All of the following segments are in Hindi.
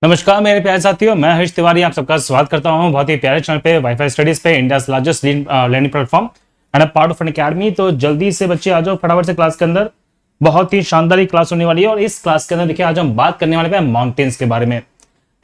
नमस्कार मेरे प्यारे साथियों, मैं हर्ष तिवारी आप सबका स्वागत करता हूं बहुत ही प्यारे चैनल पे वाईफाई स्टडीज पे, India largest learning platform and part of Unacademy. तो जल्दी से बच्चे आ जाओ फटाफट से क्लास के अंदर। बहुत ही शानदार क्लास होने वाली है और इस क्लास के अंदर देखिए आज हम बात करने वाले हैं माउंटेन्स के बारे में।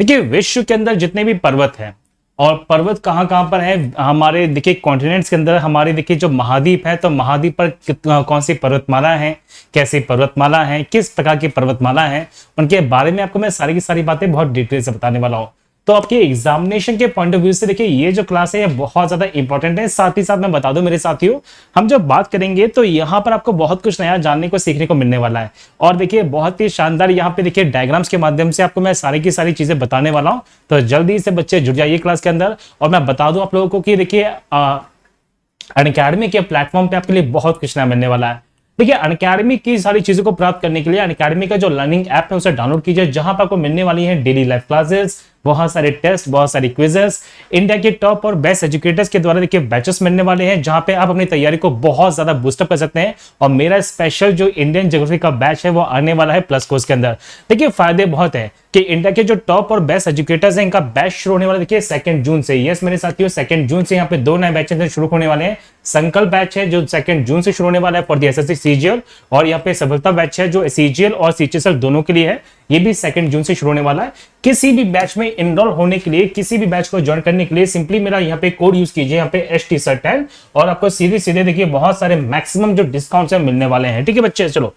देखिए विश्व के अंदर जितने भी पर्वत हैं और पर्वत कहाँ कहाँ पर है हमारे देखिए कॉन्टिनेंट्स के अंदर, हमारे देखिए जो महाद्वीप है तो महाद्वीप पर कौन सी पर्वतमाला है, कैसी पर्वतमाला है, किस प्रकार की पर्वतमाला है, उनके बारे में आपको मैं सारी की सारी बातें बहुत डिटेल से बताने वाला हूँ। तो आपके एग्जामिनेशन के पॉइंट ऑफ व्यू से देखिए ये जो क्लास है ये बहुत ज्यादा इंपॉर्टेंट है। साथ ही साथ मैं बता दूं मेरे साथियों, हम जब बात करेंगे तो यहाँ पर आपको बहुत कुछ नया जानने को सीखने को मिलने वाला है। और देखिए बहुत ही शानदार यहाँ पे देखिए डायग्राम्स के माध्यम से आपको मैं सारी की सारी चीजें बताने वाला हूँ। तो जल्दी से बच्चे जुड़ जाइए क्लास के अंदर। और मैं बता दूं आप लोगों को कि देखिए अनअकैडमी के प्लेटफॉर्म पे आपके लिए बहुत कुछ नया मिलने वाला है। देखिए अनअकैडमी की सारी चीजों को प्राप्त करने के लिए अनअकैडमी का जो लर्निंग ऐप है उसे डाउनलोड कीजिए, जहां पर आपको मिलने वाली है डेली लाइव क्लासेस, बहुत सारे टेस्ट, बहुत सारी क्विजेस, इंडिया के टॉप और बेस्ट एजुकेटर्स के द्वारा देखिए बैचेस मिलने वाले हैं, जहां पे आप अपनी तैयारी को बहुत ज्यादा बूस्टअप कर सकते हैं। और मेरा स्पेशल जो इंडियन ज्योग्राफी का बैच है वो आने वाला है प्लस कोर्स के अंदर। देखिए फायदे बहुत है कि इंडिया के जो टॉप और बेस्ट एजुकेटर्स हैं इनका बैच शुरू होने वाला देखिए 2 जून से। यस मेरे साथियों, 2 जून से यहाँ पे 2 नए बैचेस शुरू होने वाले हैं। संकल्प बैच है जो 2 जून से शुरू होने वाला है फॉर दी एसएससी सीजीएल, और यहाँ पे सफलता बैच है जो सीजीएल और सीएचएसएल दोनों के लिए है, ये भी 2 जून से शुरू होने वाला है। किसी भी बैच में इनरोल होने के लिए, किसी भी बैच को ज्वाइन करने के लिए सिंपली मेरा यहाँ पे कोड यूज कीजिए, यहाँ पे ST10, और आपको सीधे सीधे देखिए बहुत सारे मैक्सिमम जो डिस्काउंट है मिलने वाले हैं। ठीक है बच्चे, चलो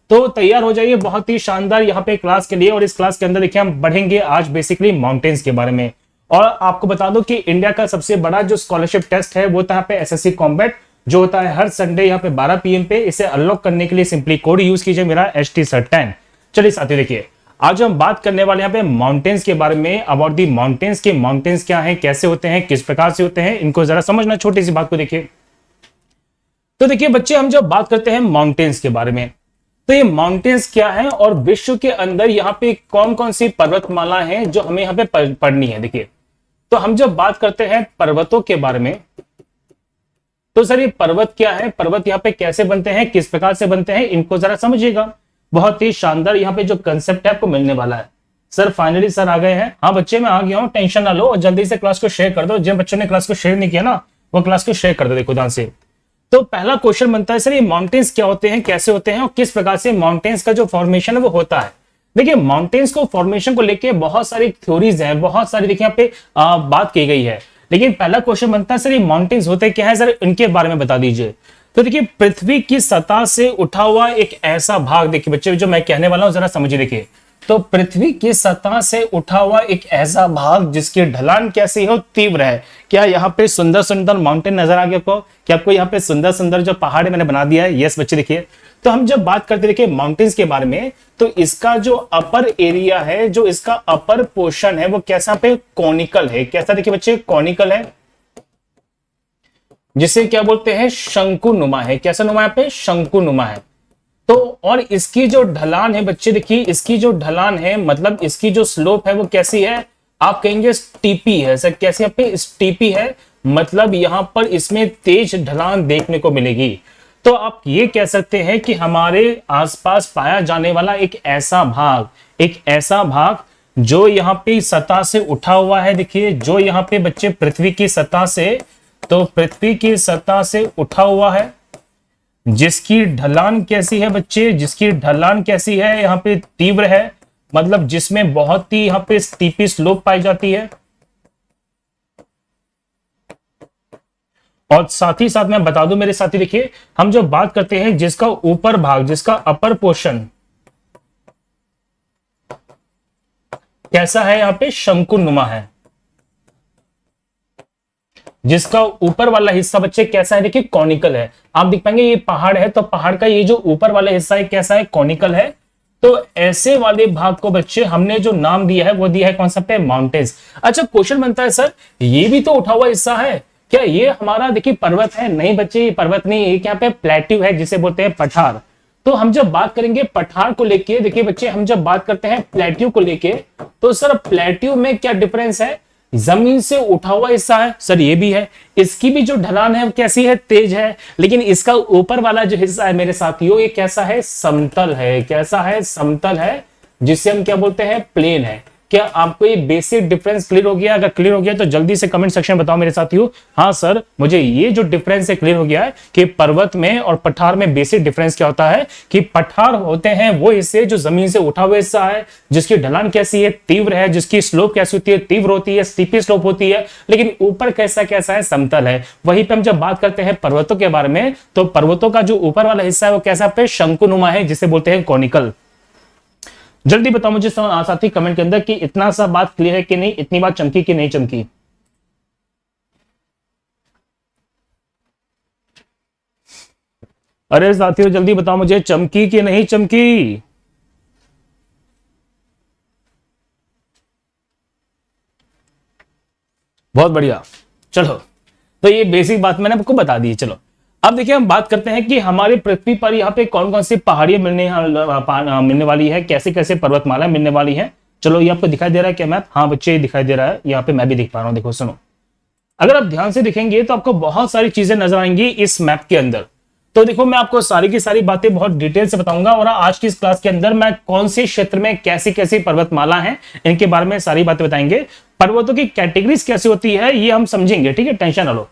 तो तैयार हो जाइए बहुत ही शानदार यहाँ पे क्लास के लिए। और इस क्लास के अंदर देखिए हम बढ़ेंगे आज बेसिकली माउंटेन्स के बारे में। और आपको बता दो कि इंडिया का सबसे बड़ा जो स्कॉलरशिप टेस्ट है वो होता है एसएससी कॉम्बैट, जो होता है हर संडे यहाँ पे 12 PM पे। इसे अनलॉक करने के लिए सिंपली कोड यूज कीजिए मेरा ST10। चलिए साथियों देखिए आज हम बात करने वाले यहाँ पे माउंटेन्स के बारे में, अबाउट दी माउंटेन्स के माउंटेन्स क्या है, कैसे होते हैं, किस प्रकार से होते हैं, इनको जरा समझना। छोटी सी बात को देखिए तो देखिए बच्चे हम जब बात करते हैं माउंटेन्स के बारे में तो ये माउंटेन्स क्या है और विश्व के अंदर यहाँ पे कौन कौन सी पर्वतमाला है जो हमें यहाँ पे पढ़नी है। देखिए तो हम जब बात करते हैं पर्वतों के बारे में तो सर ये पर्वत क्या है, पर्वत यहाँ पे कैसे बनते हैं, किस प्रकार से बनते हैं, इनको जरा समझिएगा। बहुत ही शानदार यहाँ पे जो कंसेप्ट है आपको मिलने वाला है। सर फाइनली सर आ गए हैं। हाँ बच्चे मैं आ गया हूँ, टेंशन ना लो और जल्दी से क्लास को शेयर कर दो। जिन बच्चों ने क्लास को शेयर नहीं किया ना वो क्लास को शेयर कर दो। देखो ध्यान से। तो पहला क्वेश्चन बनता है सर ये माउंटेन्स क्या होते हैं, कैसे होते हैं और किस प्रकार से माउंटेन्स का जो फॉर्मेशन है वो होता है। देखिए माउंटेन्स को फॉर्मेशन को लेके बहुत सारी थ्योरीज हैं, बहुत सारी देखिए यहाँ पे बात की गई है। लेकिन पहला क्वेश्चन बनता है सर ये माउंटेन्स होते क्या है, सर इनके बारे में बता दीजिए। तो देखिए पृथ्वी की सतह से उठा हुआ एक ऐसा भाग, देखिए बच्चे जो मैं कहने वाला हूं जरा समझिए। देखिए तो पृथ्वी की सतह से उठा हुआ एक ऐसा भाग जिसकी ढलान कैसी हो, तीव्र है। क्या यहाँ पे सुंदर सुंदर माउंटेन नजर आ गया आपको? क्या आपको यहाँ पे सुंदर सुंदर जो पहाड़ मैंने बना दिया है? यस बच्चे देखिए। तो हम जब बात करते देखिए माउंटेन्स के बारे में तो इसका जो अपर एरिया है, जो इसका अपर पोर्शन है वो कैसा पे कॉनिकल है। कैसा देखिए बच्चे, कॉनिकल है, जिसे क्या बोलते हैं शंकुनुमा है। कैसा नुमा पे, शंकुनुमा है। तो और इसकी जो ढलान है बच्चे देखिए, इसकी जो ढलान है मतलब इसकी जो स्लोप है वो कैसी है, आप कहेंगे स्टीपी है। सर कैसे यहाँ पे स्टीपी है, मतलब यहां पर इसमें तेज ढलान देखने को मिलेगी। तो आप ये कह सकते हैं कि हमारे आसपास पाया जाने वाला एक ऐसा भाग, एक ऐसा भाग जो यहाँ पे सतह से उठा हुआ है। देखिए जो यहाँ पे बच्चे पृथ्वी की सतह से, तो पृथ्वी की सतह से उठा हुआ है, जिसकी ढलान कैसी है बच्चे, जिसकी ढलान कैसी है, यहाँ पे तीव्र है, मतलब जिसमें बहुत ही यहाँ पे स्टीपी स्लोप पाई जाती है। और साथ ही साथ मैं बता दूं मेरे साथी देखिए, हम जब बात करते हैं जिसका ऊपर भाग, जिसका अपर पोर्शन कैसा है, यहाँ पे शंकुनुमा है। जिसका ऊपर वाला हिस्सा बच्चे कैसा है, देखिए कॉनिकल है। आप देख पाएंगे ये पहाड़ है तो पहाड़ का ये जो ऊपर वाला हिस्सा है कैसा है, कॉनिकल है। तो ऐसे वाले भाग को बच्चे हमने जो नाम दिया है वो दिया है कौन सा पे, माउंटेन्स। अच्छा क्वेश्चन बनता है सर ये भी तो उठा हुआ हिस्सा है, क्या ये हमारा देखिए पर्वत है? नहीं बच्चे ये पर्वत नहीं, ये क्या पे प्लेट्यू है जिसे बोलते हैं पठार। तो हम जब बात करेंगे पठार को लेके, देखिए बच्चे हम जब बात करते हैं प्लेट्यू को लेके तो सर प्लेट्यू में क्या डिफरेंस है, जमीन से उठा हुआ हिस्सा है सर, ये भी है, इसकी भी जो ढलान है कैसी है, तेज है। लेकिन इसका ऊपर वाला जो हिस्सा है मेरे साथियों ये कैसा है, समतल है। कैसा है, समतल है, जिसे हम क्या बोलते हैं, प्लेन है। क्या आपको ये बेसिक डिफरेंस क्लियर हो गया? अगर क्लियर हो गया तो जल्दी से कमेंट सेक्शन में बताओ मेरे साथियों, हाँ सर मुझे ये जो डिफरेंस है क्लियर हो गया है कि पर्वत में और पठार में बेसिक डिफरेंस क्या होता है कि पठार होते हैं वो हिस्से जो जमीन से उठा हुआ हिस्सा है, जिसकी ढलान कैसी है, तीव्र है, जिसकी स्लोप कैसी होती है, तीव्र होती है, स्टीपी स्लोप होती है, लेकिन ऊपर कैसा कैसा है, समतल है। वहीं पे हम जब बात करते हैं पर्वतों के बारे में तो पर्वतों का जो ऊपर वाला हिस्सा है वो कैसा पे शंकुनुमा है, जिसे बोलते हैं कॉनिकल। जल्दी बताओ मुझे साथी कमेंट के अंदर कि इतना सा बात क्लियर है कि नहीं, इतनी बात चमकी कि नहीं चमकी? अरे साथियों जल्दी बताओ मुझे चमकी कि नहीं चमकी? बहुत बढ़िया। चलो तो ये बेसिक बात मैंने आपको बता दी। चलो अब देखिए हम बात करते हैं कि हमारी पृथ्वी पर यहाँ पे कौन कौन सी पहाड़ियां मिलने वाली है, कैसे कैसे पर्वतमाला मिलने वाली है। चलो ये आपको दिखाई दे रहा है क्या मैप? हाँ बच्चे दिखाई दे रहा है, यहाँ पे मैं भी दिख पा रहा हूँ। देखो सुनो, अगर आप ध्यान से देखेंगे तो आपको बहुत सारी चीजें नजर आएंगी इस मैप के अंदर। तो देखो मैं आपको सारी की सारी बातें बहुत डिटेल से बताऊंगा और आज की इस क्लास के अंदर मैं कौन से क्षेत्र में कैसी कैसी पर्वतमाला हैं इनके बारे में सारी बातें बताएंगे। पर्वतों की कैटेगरीज कैसी होती है ये हम समझेंगे, ठीक है, टेंशन ना लो।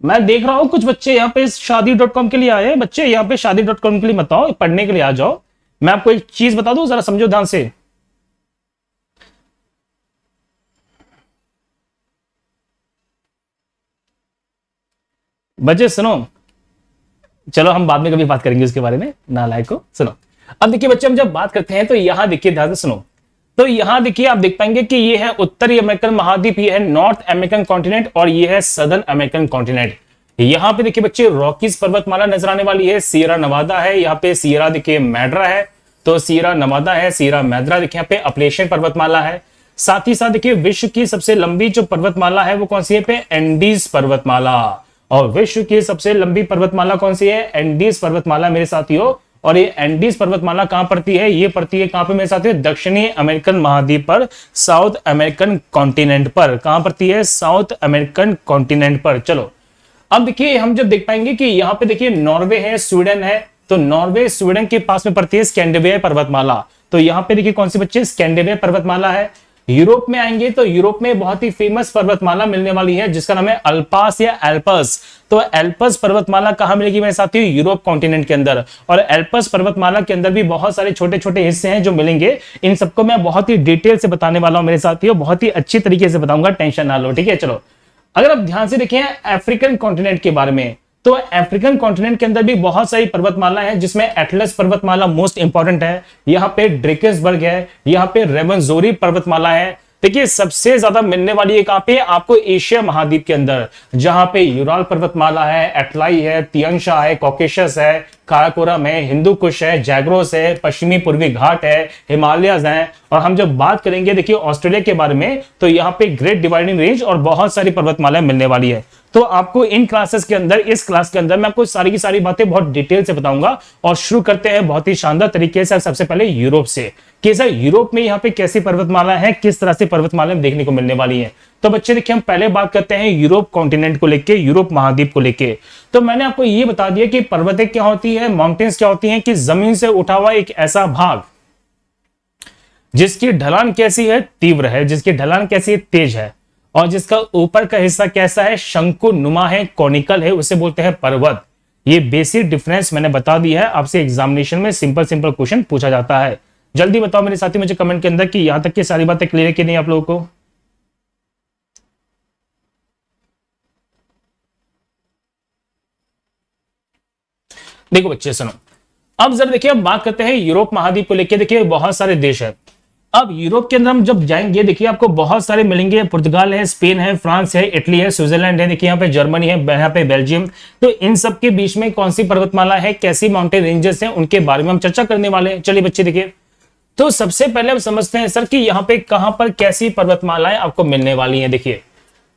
मैं देख रहा हूं कुछ बच्चे यहाँ पे शादी.com के लिए आए हैं। बच्चे यहाँ पे शादी.com के लिए मत आओ, पढ़ने के लिए आ जाओ। मैं आपको एक चीज बता दूं, जरा समझो ध्यान से। बच्चे सुनो, चलो हम बाद में कभी बात करेंगे उसके बारे में, नालायक को। सुनो अब देखिए बच्चे, हम जब बात करते हैं तो यहां देखिए ध्यान से सुनो। तो यहां देखिए आप देख पाएंगे कि ये है उत्तरी अमेरिकन महाद्वीप, ये है नॉर्थ अमेरिकन कॉन्टिनेंट और ये है सदर्न अमेरिकन कॉन्टिनेंट। यहां पे देखिए बच्चे रॉकीज पर्वतमाला नजर आने वाली है, सियरा नवादा है, यहाँ पे सियरा देखिए मैड्रा है, तो सियरा नवादा है, सियरा मैड्रा देखिए, यहाँ पे अपलेशियन पर्वतमाला है। साथ ही साथ देखिए विश्व की सबसे लंबी जो पर्वतमाला है वो कौन सी है पे एंडीज पर्वतमाला। और विश्व की सबसे लंबी पर्वतमाला कौन सी है? एंडीज पर्वतमाला मेरे साथियों। और ये एंडीज पर्वतमाला कहां पड़ती है? ये पड़ती है कहां पे मेरे साथियों? दक्षिणी अमेरिकन महाद्वीप पर, साउथ अमेरिकन कॉन्टिनेंट पर। कहां पड़ती है? साउथ अमेरिकन कॉन्टिनेंट पर। चलो अब देखिए हम जब देख पाएंगे कि यहाँ पे देखिए नॉर्वे है, स्वीडन है, तो नॉर्वे स्वीडन के पास में पड़ती है स्कैंडिनेविया पर्वतमाला। तो यहाँ पे देखिए कौन सी बच्चे? स्कैंडिनेविया पर्वतमाला है। यूरोप में आएंगे तो यूरोप में बहुत ही फेमस पर्वतमाला मिलने वाली है जिसका नाम है अल्पास या एल्पस। तो एल्पस पर्वतमाला कहां मिलेगी मेरे साथियों? यूरोप कॉन्टिनेंट के अंदर। और एल्पस पर्वतमाला के अंदर भी बहुत सारे छोटे छोटे हिस्से हैं जो मिलेंगे। इन सबको मैं बहुत ही डिटेल से बताने वाला हूं मेरे साथियों, बहुत ही अच्छी तरीके से बताऊंगा, टेंशन ना लो, ठीक है। चलो अगर आप ध्यान से देखें अफ्रीकन कॉन्टिनेंट के बारे में, तो अफ्रीकन कॉन्टिनेंट के अंदर भी बहुत सारी पर्वतमाला है जिसमें एटलस पर्वतमाला मोस्ट इंपॉर्टेंट है, यहाँ पे ड्रेकेसबर्ग है, यहाँ पे रेवंजोरी पर्वतमाला है। देखिए सबसे ज्यादा मिलने वाली है कहां पे? आपको एशिया महाद्वीप के अंदर, जहां पे यूराल पर्वतमाला है, एटलाई है, तियांशा है, कॉकेशस है, काराकोरम है, हिंदू कुश है, जैग्रोस है, पश्चिमी पूर्वी घाट है, हिमालयज है। और हम जब बात करेंगे देखिए ऑस्ट्रेलिया के बारे में तो यहाँ पे ग्रेट डिवाइडिंग रेंज और बहुत सारी पर्वतमालाएं मिलने वाली है। तो आपको इन क्लासेस के अंदर, इस क्लास के अंदर मैं आपको सारी की सारी बातें बहुत डिटेल से बताऊंगा। और शुरू करते हैं बहुत ही शानदार तरीके से सबसे पहले यूरोप से, कि सर यूरोप में यहाँ पे कैसी पर्वतमाला है, किस तरह से पर्वतमालाएं देखने को मिलने वाली है। तो बच्चे देखिए हम पहले बात करते हैं यूरोप कॉन्टिनेंट को लेके, यूरोप महाद्वीप को लेके। तो मैंने आपको ये बता दिया कि पर्वतें क्या होती है, माउंटेन्स क्या होती हैं, कि जमीन से उठा हुआ एक ऐसा भाग जिसकी ढलान कैसी है? तीव्र है, जिसकी ढलान कैसी है? तेज है, और जिसका ऊपर का हिस्सा कैसा है? शंकु नुमा है, कॉनिकल है, उसे बोलते हैं पर्वत। ये बेसिक डिफरेंस मैंने बता दिया है, आपसे एग्जामिनेशन में सिंपल सिंपल क्वेश्चन पूछा जाता है। जल्दी बताओ मेरे साथी मुझे कमेंट के अंदर कि यहां तक की सारी बातें क्लियर है कि नहीं आप लोगों को? देखो बच्चे सुनो, अब जरा देखिए अब बात करते हैं यूरोप महाद्वीप को लेकर। देखिए बहुत सारे देश है। अब यूरोप के अंदर हम जब जाएंगे देखिए आपको बहुत सारे मिलेंगे, पुर्तगाल है, स्पेन है, फ्रांस है, इटली है, स्विट्जरलैंड है, देखिए यहाँ पे जर्मनी है, यहाँ पे बेल्जियम। तो इन सब के बीच में कौन सी पर्वतमाला है, कैसी माउंटेन रेंजेस हैं, उनके बारे में हम चर्चा करने वाले हैं। चलिए बच्चे देखिए, तो सबसे पहले हम समझते हैं सर कि यहाँ पे कहां पर कैसी पर्वतमालाएं आपको मिलने वाली हैं। देखिए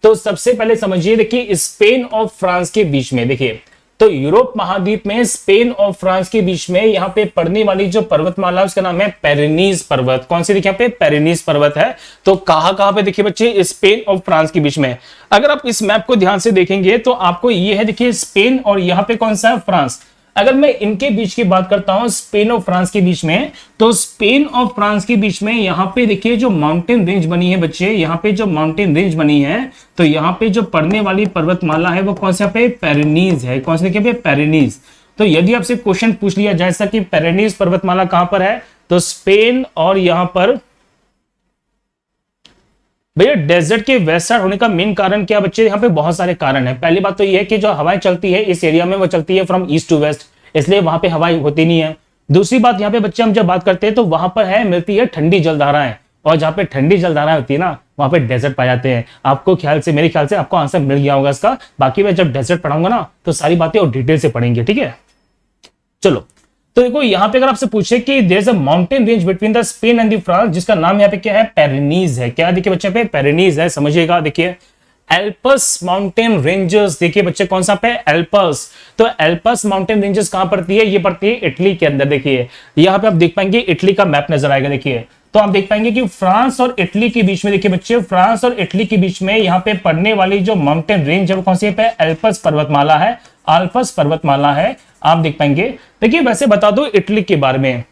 तो सबसे पहले समझिए, देखिए स्पेन और फ्रांस के बीच में, देखिए तो यूरोप महाद्वीप में स्पेन और फ्रांस के बीच में यहाँ पे पड़ने वाली जो पर्वतमाला उसका नाम है पेरिनीज पर्वत। कौन सी? देखिए यहाँ पे पेरिनीज पर्वत है। तो कहां पे देखिए बच्चे? स्पेन और फ्रांस के बीच में। अगर आप इस मैप को ध्यान से देखेंगे तो आपको ये है, देखिए स्पेन और यहाँ पे कौन सा है? फ्रांस। अगर मैं इनके बीच की बात करता हूं, स्पेन और फ्रांस के बीच में, तो स्पेन और फ्रांस के बीच में यहां पे देखिए जो माउंटेन रेंज बनी है बच्चे, यहां पे जो माउंटेन रेंज बनी है, तो यहां पे जो पड़ने वाली पर्वतमाला है वो कौन सा पे, पेरेनीज है। कौन से देखिए पेरेनीज। तो यदि आपसे क्वेश्चन पूछ लिया जाए ऐसा कि पेरेनीज पर्वतमाला कहां पर है, तो स्पेन और यहां पर भैया डेजर्ट के वेस्ट साइड होने का मेन कारण क्या बच्चे, यहाँ पे बहुत सारे कारण है। पहली बात तो ये है कि जो हवाएं चलती है इस एरिया में वो चलती है फ्रॉम ईस्ट टू वेस्ट, इसलिए वहां पे हवाएं होती नहीं है। दूसरी बात यहाँ पे बच्चे हम जब बात करते हैं तो वहां पर है मिलती है ठंडी जलधाराएं, और जहां पे ठंडी जलधाराएं होती है ना वहां पे डेजर्ट पाए जाते हैं। आपको ख्याल से, मेरे ख्याल से आपको आंसर मिल गया होगा इसका। बाकी मैं जब डेजर्ट पढ़ाऊंगा ना तो सारी बातें और डिटेल से पढ़ेंगे, ठीक है। चलो तो देखो यहाँ पे अगर आपसे पूछे कि there is a mountain range between the Spain and the France, जिसका नाम यहाँ पे क्या है, पेरेनीज है। क्या देखिए बच्चे पे पेरेनीज है, समझिएगा। देखिए एल्पस माउंटेन रेंजेस, देखिए बच्चे कौन सा पे, एल्पस। तो एल्पस माउंटेन रेंजेस कहां पड़ती है, ये पड़ती है इटली के अंदर। देखिए यहाँ पे आप देख पाएंगे इटली का मैप नजर आएगा। देखिए तो आप देख पाएंगे कि फ्रांस और इटली के बीच में, देखिए बच्चे फ्रांस और इटली के बीच में यहाँ पे पड़ने वाली जो माउंटेन रेंज है वो कौन सी है, एल्पस पर्वतमाला है, आल्पस पर्वतमाला है। आप देख पाएंगे। देखिए वैसे बता दो इटली के बारे में,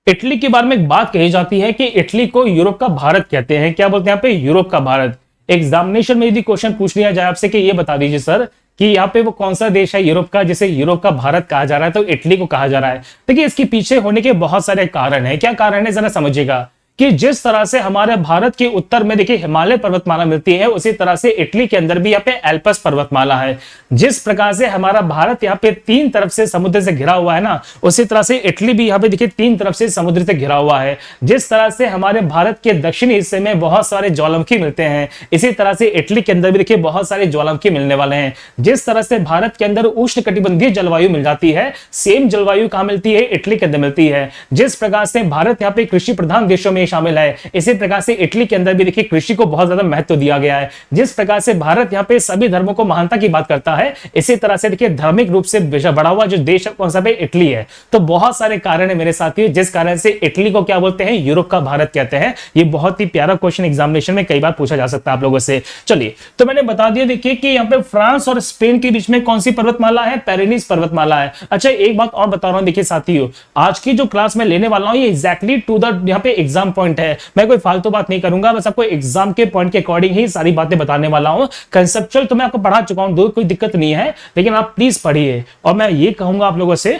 इटली के बारे में एक बात कही जाती है कि इटली को यूरोप का भारत कहते हैं। क्या बोलते हैं यहाँ पे, यूरोप का भारत। एग्जामिनेशन में यदि क्वेश्चन पूछ लिया जाए आपसे कि ये बता दीजिए सर कि यहाँ पे वो कौन सा देश है यूरोप का जिसे यूरोप का भारत कहा जा रहा है, तो इटली को कहा जा रहा है। देखिए इसके पीछे होने के बहुत सारे कारण है। क्या कारण है जरा समझिएगा कि जिस तरह से हमारे भारत के उत्तर में देखिए हिमालय पर्वतमाला मिलती है, उसी तरह से इटली के अंदर भी यहाँ पे एल्पस पर्वतमाला है। जिस प्रकार से हमारा भारत यहाँ पे तीन तरफ से समुद्र से घिरा हुआ है ना, उसी तरह से इटली भी यहाँ पे देखिए तीन तरफ से समुद्र से घिरा हुआ है। जिस तरह से हमारे भारत के दक्षिणी हिस्से में बहुत सारे ज्वालामुखी मिलते हैं, इसी तरह से इटली के अंदर भी देखिए बहुत सारे ज्वालामुखी मिलने वाले हैं। जिस तरह से भारत के अंदर उष्ण कटिबंधीय जलवायु मिल जाती है, सेम जलवायु कहां मिलती है, इटली के अंदर मिलती है। जिस प्रकार से भारत यहाँ पे कृषि प्रधान देशों में शामिल है, इसी प्रकार से इटली के अंदर भी देखिए कृषि को बहुत ज्यादा महत्व दिया गया है। जिस प्रकार से भारत यहाँ पे सभी धर्मों को महानता की बात करता है, इसी तरह से देखिए धार्मिक रूप से बढ़ा हुआ जो देश है कौन सा, इटली है। तो बहुत सारे कारण है मेरे साथियों जिस कारण से इटली को क्या बोलते हैं, यूरोप का भारत कहते हैं। ये बहुत ही प्यारा क्वेश्चन एग्जामिनेशन में कई बार पूछा जा सकता है आप लोगों से। चलिए तो मैंने बता दिया देखिए कि यहाँ पे फ्रांस और स्पेन के बीच में कौन सी पर्वतमाला है, पेरेनीज पर्वतमाला है। अच्छा एक बात और बता रहा हूं देखिए साथियों, आज की जो क्लास में लेने वाला हूं ये एग्जैक्टली टू द यहाँ पे एग्जाम पॉइंट है। मैं कोई फालतू बात नहीं करूंगा, बस आपको एग्जाम के पॉइंट के अकॉर्डिंग ही सारी बातें बताने वाला हूं। कंसेप्चुअल तो मैं आपको पढ़ा चुका हूं, कोई दिक्कत नहीं है, लेकिन आप प्लीज पढ़िए। और मैं ये कहूंगा आप लोगों से,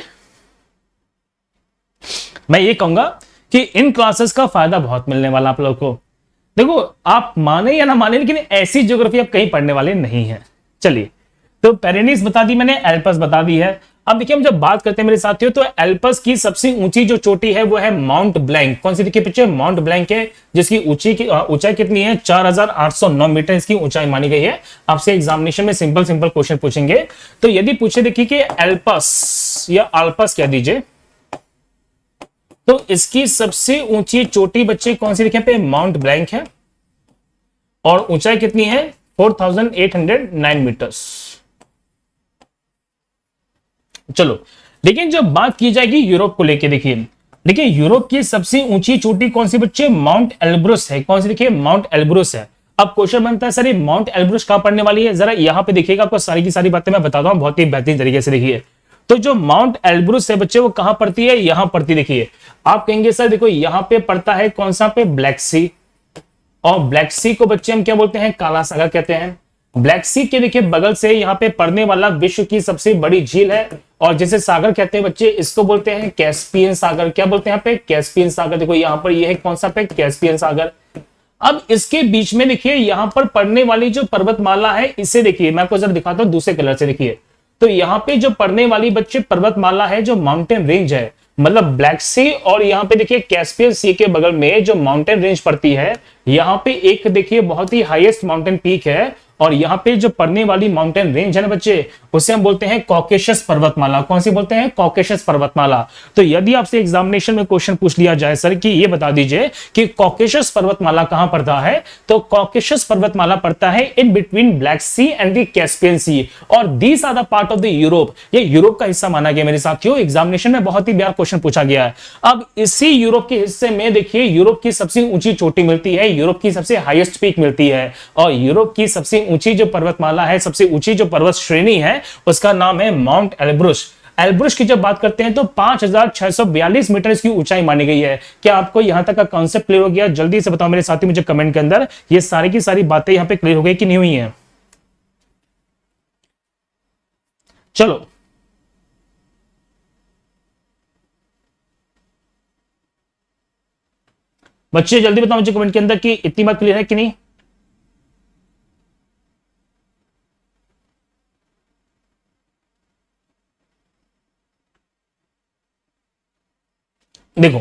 मैं ये कहूंगा कि इन क्लासेस का फायदा बहुत मिलने वाला आप लोगों को। देखो आप माने या ना माने, लेकिन ऐसी ज्योग्राफी आप कहीं पढ़ने वाले नहीं है। चलिए तो पेरेनीज बता दी मैंने, एल्पस बता दी है। अब देखिए हम जब बात करते हैं मेरे साथियों, तो एल्पस की सबसे ऊंची जो चोटी है वो है माउंट ब्लैंक। कौन सी देखिए पीछे, माउंट ब्लैंक है, जिसकी ऊंचाई कितनी है, 4809 मीटर इसकी ऊंचाई मानी गई है। आपसे एग्जामिनेशन में सिंपल सिंपल क्वेश्चन पूछेंगे। तो यदि पूछे देखिए कि एल्पस या अल्पस कह दीजिए, तो इसकी सबसे ऊंची चोटी बच्चे कौन सी देखिए पे, माउंट ब्लैंक है, और ऊंचाई कितनी है 4809 मीटर्स। चलो लेकिन जब बात की जाएगी यूरोप को लेके, देखिए यूरोप की सबसे ऊंची चोटी कौन सी बच्चे, माउंट एल्ब्रुस है। कौन सी देखिए, माउंट एल्ब्रुस है। अब क्वेश्चन बनता है सर ये माउंट एल्ब्रुस कहां पड़ने वाली है, जरा यहां पे देखिएगा, आपको सारी की सारी बातें मैं बताता हूं बहुत ही बेहतरीन तरीके से। देखिए तो जो माउंट एल्ब्रुस है बच्चे वो कहां पड़ती है, यहां पड़ती। देखिए आप कहेंगे सर देखो यहां पे पड़ता है कौन सा पे, ब्लैक सी। और ब्लैक सी को बच्चे हम क्या बोलते हैं, काला सागर कहते हैं। ब्लैक सी के देखिए बगल से यहाँ पे पड़ने वाला विश्व की सबसे बड़ी झील है, और जिसे सागर कहते हैं बच्चे, इसको बोलते हैं कैस्पियन सागर। क्या बोलते हैं यहाँ पे, कैस्पियन सागर। देखो यहाँ पर ये है कौन सा पे, कैस्पियन सागर। अब इसके बीच में देखिए यहाँ पर पड़ने वाली जो पर्वतमाला है, इसे देखिए मैं आपको जरा दिखाता हूं दूसरे कलर से। देखिए तो यहाँ पे जो पड़ने वाली बच्चे पर्वतमाला है, जो माउंटेन रेंज है, मतलब ब्लैक सी, और यहाँ पे देखिए कैस्पियन सी के बगल में जो माउंटेन रेंज पड़ती है, यहाँ पे एक देखिए बहुत ही हाईएस्ट माउंटेन पीक है, और यहाँ पे जो पड़ने वाली माउंटेन रेंज है ना बच्चे, उसे हम बोलते हैं कॉकेशस पर्वतमाला। कौन सी बोलते हैं, कॉकेशस पर्वतमाला। तो यदि आपसे एग्जामिनेशन में क्वेश्चन पूछ लिया जाए सर कि ये बता दीजिए कि कॉकेशस पर्वतमाला कहां पड़ता है, तो कॉकेशस पर्वतमाला पड़ता है in between Black Sea and the Caspian Sea, और these are the part of the Europe. ये यूरोप का हिस्सा माना गया मेरे साथियों। एग्जामिनेशन में बहुत ही बार क्वेश्चन पूछा गया है। अब इसी यूरोप के हिस्से में देखिए यूरोप की सबसे ऊंची चोटी मिलती है, यूरोप की सबसे हाईएस्ट पीक मिलती है, और यूरोप की सबसे ऊंची जो पर्वतमाला है, सबसे ऊंची जो पर्वत श्रेणी है, उसका नाम है माउंट एल्ब्रुस। एल्ब्रुस की जब बात करते हैं तो 5642 मीटर इसकी ऊंचाई मानी गई है। क्या आपको यहां तक का कॉन्सेप्ट क्लियर हो गया? जल्दी से बताओ मेरे साथी मुझे कमेंट के अंदर, ये सारी की सारी बातें यहां पे क्लियर हो गई कि नहीं हुई है? चलो बच्चे जल्दी बताओ मुझे कमेंट के अंदर कि इतनी बात क्लियर है कि नहीं। देखो,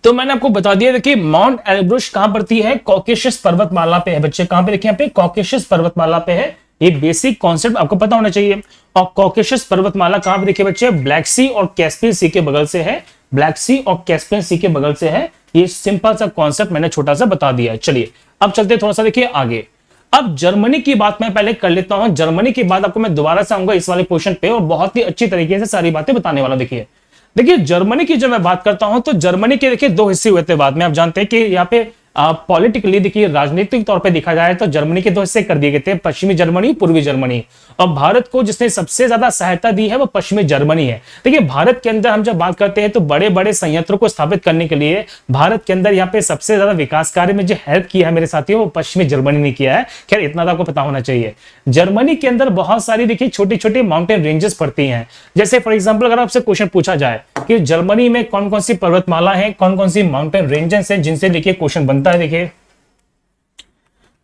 तो मैंने आपको बता दिया, देखिए माउंट एल्ब्रुस कहां पड़ती है? कॉकेशस पर्वतमाला पे है बच्चे। कहां पे देखिए, यहाँ पे कॉकेशस पर्वतमाला पे है। ये बेसिक कॉन्सेप्ट आपको पता होना चाहिए। और कॉकेशस पर्वतमाला कहां पे देखिए बच्चे? ब्लैक सी और कैस्पियन सी के बगल से है। ब्लैक सी और कैस्पियन सी के बगल से है। ये सिंपल सा कॉन्सेप्ट मैंने छोटा सा बता दिया है। चलिए अब चलते थोड़ा सा देखिए आगे। अब जर्मनी की बात मैं पहले कर लेता हूं। जर्मनी की बात आपको मैं दोबारा से आऊंगा इस वाले क्वेश्चन पे और बहुत ही अच्छी तरीके से सारी बातें बताने वाला। देखिए जर्मनी की जब मैं बात करता हूं तो जर्मनी के देखिए दो हिस्से हुए थे बाद में। आप जानते हैं कि यहाँ पे पॉलिटिकली देखिए राजनीतिक तौर पे देखा जाए तो जर्मनी के दो हिस्से कर दिए गए थे, पश्चिमी जर्मनी, पूर्वी जर्मनी। और भारत को जिसने सबसे ज्यादा सहायता दी है वो पश्चिमी जर्मनी है। देखिए भारत के अंदर हम जब बात करते हैं तो बड़े बड़े संयंत्रों को स्थापित करने के लिए भारत के अंदर यहाँ पे सबसे ज्यादा विकास कार्य में जो हेल्प किया है मेरे साथियों, वो पश्चिमी जर्मनी ने किया है। खैर इतना तो आपको पता होना चाहिए। जर्मनी के अंदर बहुत सारी देखिए छोटी छोटी माउंटेन रेंजेस पड़ती हैं। जैसे फॉर एग्जाम्पल अगर आपसे क्वेश्चन पूछा जाए कि जर्मनी में कौन कौन सी पर्वतमाला है, कौन कौन सी माउंटेन रेंजेस हैं जिनसे देखिए क्वेश्चन बनता है, देखिए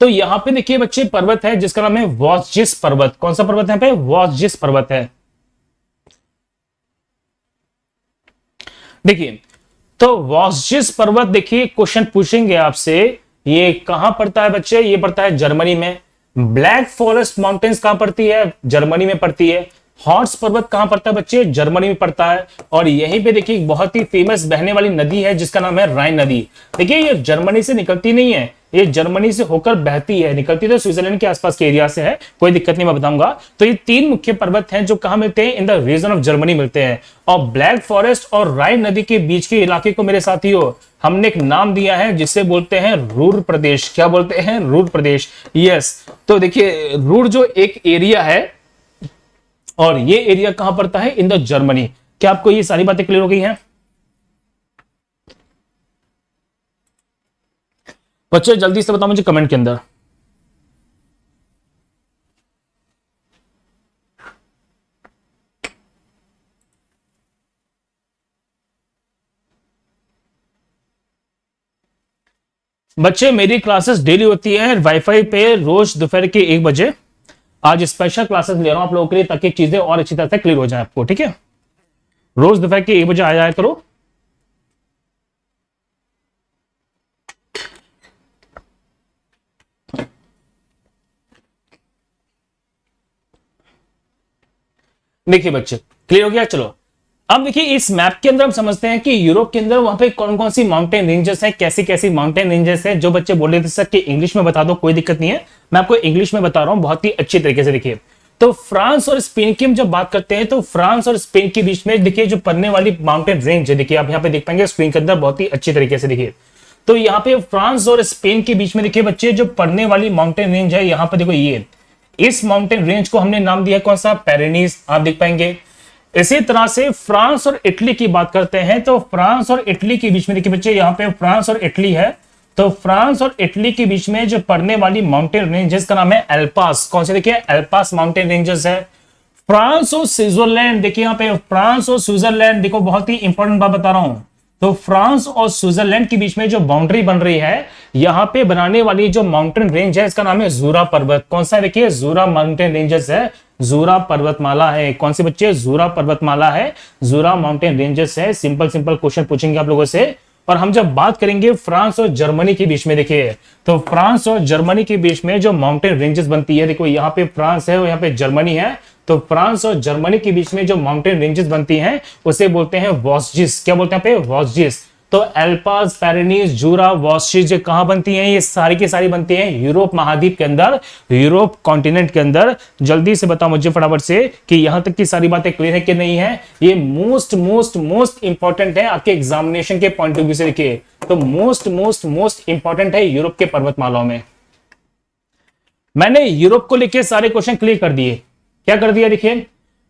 तो यहां पे देखिए बच्चे पर्वत है जिसका नाम है वॉसजिस पर्वत। कौन सा पर्वत है? यहाँ पे वॉसजिस पर्वत है। देखिए तो वॉसजिस पर्वत देखिए क्वेश्चन पूछेंगे आपसे, ये कहां पड़ता है बच्चे? ये पड़ता है जर्मनी में। ब्लैक फॉरेस्ट माउंटेन्स कहां पड़ती है? जर्मनी में पड़ती है। हॉर्स पर्वत कहां पड़ता है बच्चे? जर्मनी में पड़ता है। और यहीं पे देखिए बहुत ही फेमस बहने वाली नदी है जिसका नाम है राइन नदी। देखिए ये जर्मनी से निकलती नहीं है, ये जर्मनी से होकर बहती है। निकलती तो स्विट्जरलैंड के आसपास के एरिया से है, कोई दिक्कत नहीं, मैं बताऊंगा। तो ये तीन मुख्य पर्वत हैं जो कहां मिलते हैं? In the region of Germany मिलते हैं। और ब्लैक फॉरेस्ट और राइन नदी के बीच के इलाके को मेरे साथियों हमने एक नाम दिया है जिसे बोलते हैं रूर प्रदेश। क्या बोलते हैं? रूर प्रदेश। यस, तो देखिए रूर जो एक एरिया है और ये एरिया कहां पड़ता है? In the Germany. क्या आपको ये सारी बातें क्लियर हो गई हैं बच्चे? जल्दी से बताओ मुझे कमेंट के अंदर। बच्चे मेरी क्लासेस डेली होती है वाईफाई पे रोज दोपहर के 1 बजे। आज स्पेशल क्लासेस ले रहा हूं आप लोगों के लिए ताकि चीजें और अच्छी तरह से क्लियर हो जाए आपको, ठीक है? रोज दोपहर के 1 बजे आ जाया करो। देखिए बच्चे क्लियर हो गया। चलो अब देखिए इस मैप के अंदर हम समझते हैं कि यूरोप के अंदर वहां पे कौन कौन सी माउंटेन रेंजेस हैं, कैसी कैसी माउंटेन रेंजेस हैं। जो बच्चे बोल रहे थे सर कि इंग्लिश में बता दो, कोई दिक्कत नहीं है, मैं आपको इंग्लिश में बता रहा हूं बहुत ही अच्छी तरीके से। देखिए तो फ्रांस और स्पेन की हम जब बात करते हैं तो फ्रांस और स्पेन के बीच में देखिए जो पड़ने वाली माउंटेन रेंज है, देखिए आप यहाँ पे देख पाएंगे स्क्रीन के अंदर बहुत ही अच्छी तरीके से। देखिए तो यहाँ पे फ्रांस और स्पेन के बीच में देखिए बच्चे जो पड़ने वाली माउंटेन रेंज है, यहाँ पे देखो ये इस माउंटेन रेंज को हमने नाम दिया कौन सा? पेरेनीज। आप देख पाएंगे। इसी तरह से फ्रांस और इटली की बात करते हैं तो फ्रांस और इटली के बीच में देखिए बच्चे यहाँ पे फ्रांस और इटली है, तो फ्रांस और इटली के बीच में जो पड़ने वाली माउंटेन रेंजेस का नाम है एल्पास। कौन से? देखिए एल्पास माउंटेन रेंजेस है। फ्रांस और स्विट्जरलैंड, देखिए यहाँ पे फ्रांस और स्विट्जरलैंड, देखो बहुत ही इंपॉर्टेंट बात बता रहा हूं। तो फ्रांस और स्विट्जरलैंड के बीच में जो बाउंड्री बन रही है, यहां पे बनाने वाली जो माउंटेन रेंज है इसका नाम है जूरा पर्वत। कौन सा है? देखिए जूरा माउंटेन रेंजेस है, जूरा पर्वतमाला है। कौन सी बच्चे? जूरा पर्वतमाला है, जूरा माउंटेन रेंजेस है। सिंपल सिंपल क्वेश्चन पूछेंगे आप लोगों से। और हम जब बात करेंगे फ्रांस और जर्मनी के बीच में, देखिए तो फ्रांस और जर्मनी के बीच में जो माउंटेन रेंजेस बनती है, देखो यहाँ पे फ्रांस है और यहाँ पे जर्मनी है, तो फ्रांस और जर्मनी के बीच में जो माउंटेन रेंजेस बनती हैं उसे बोलते हैं वॉसजिस। क्या बोलते हैं यहाँ पे? वॉसजिस। तो एल्पास, पेरेनीज, जूरा, वॉसजिस कहां बनती हैं? ये सारी की सारी बनती हैं यूरोप महाद्वीप के अंदर, यूरोप कॉन्टिनेंट के अंदर। जल्दी से बताओ मुझे फटाफट से कि यहां तक की सारी बातें क्लियर है कि नहीं है? ये मोस्ट मोस्ट मोस्ट इंपॉर्टेंट है आपके एग्जामिनेशन के पॉइंट ऑफ व्यू से। देखिए तो मोस्ट मोस्ट मोस्ट इंपॉर्टेंट है यूरोप के पर्वतमालाओं में। मैंने यूरोप को लेके सारे क्वेश्चन क्लियर कर दिए। क्या कर दिया देखिए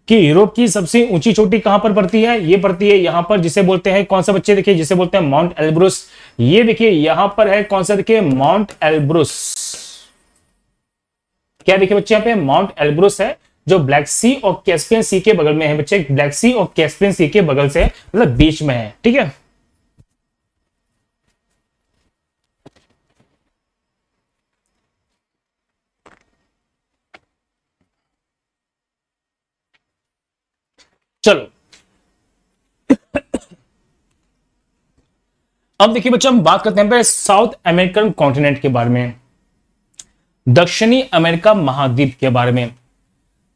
कि यूरोप की सबसे ऊंची चोटी कहां पर पड़ती है, ये पड़ती है यहां पर, जिसे बोलते हैं कौन सा बच्चे, देखिए जिसे बोलते हैं माउंट एल्ब्रुस। ये देखिए यहां पर है कौन सा, देखिए माउंट एल्ब्रुस। क्या देखिए बच्चे यहां पे माउंट एल्ब्रुस है, जो ब्लैक सी और कैस्पियन सी के बगल में है बच्चे, ब्लैक सी और कैस्पियन सी के बगल से मतलब बीच में है, ठीक है। चलो अब देखिए बच्चों हम बात करते हैं साउथ अमेरिकन कॉन्टिनेंट के बारे में, दक्षिणी अमेरिका महाद्वीप के बारे में।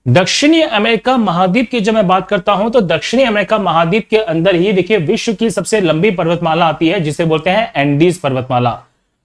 दक्षिणी अमेरिका महाद्वीप की जब मैं बात करता हूं तो दक्षिणी अमेरिका महाद्वीप के अंदर ही देखिए विश्व की सबसे लंबी पर्वतमाला आती है, जिसे बोलते हैं एंडीज पर्वतमाला।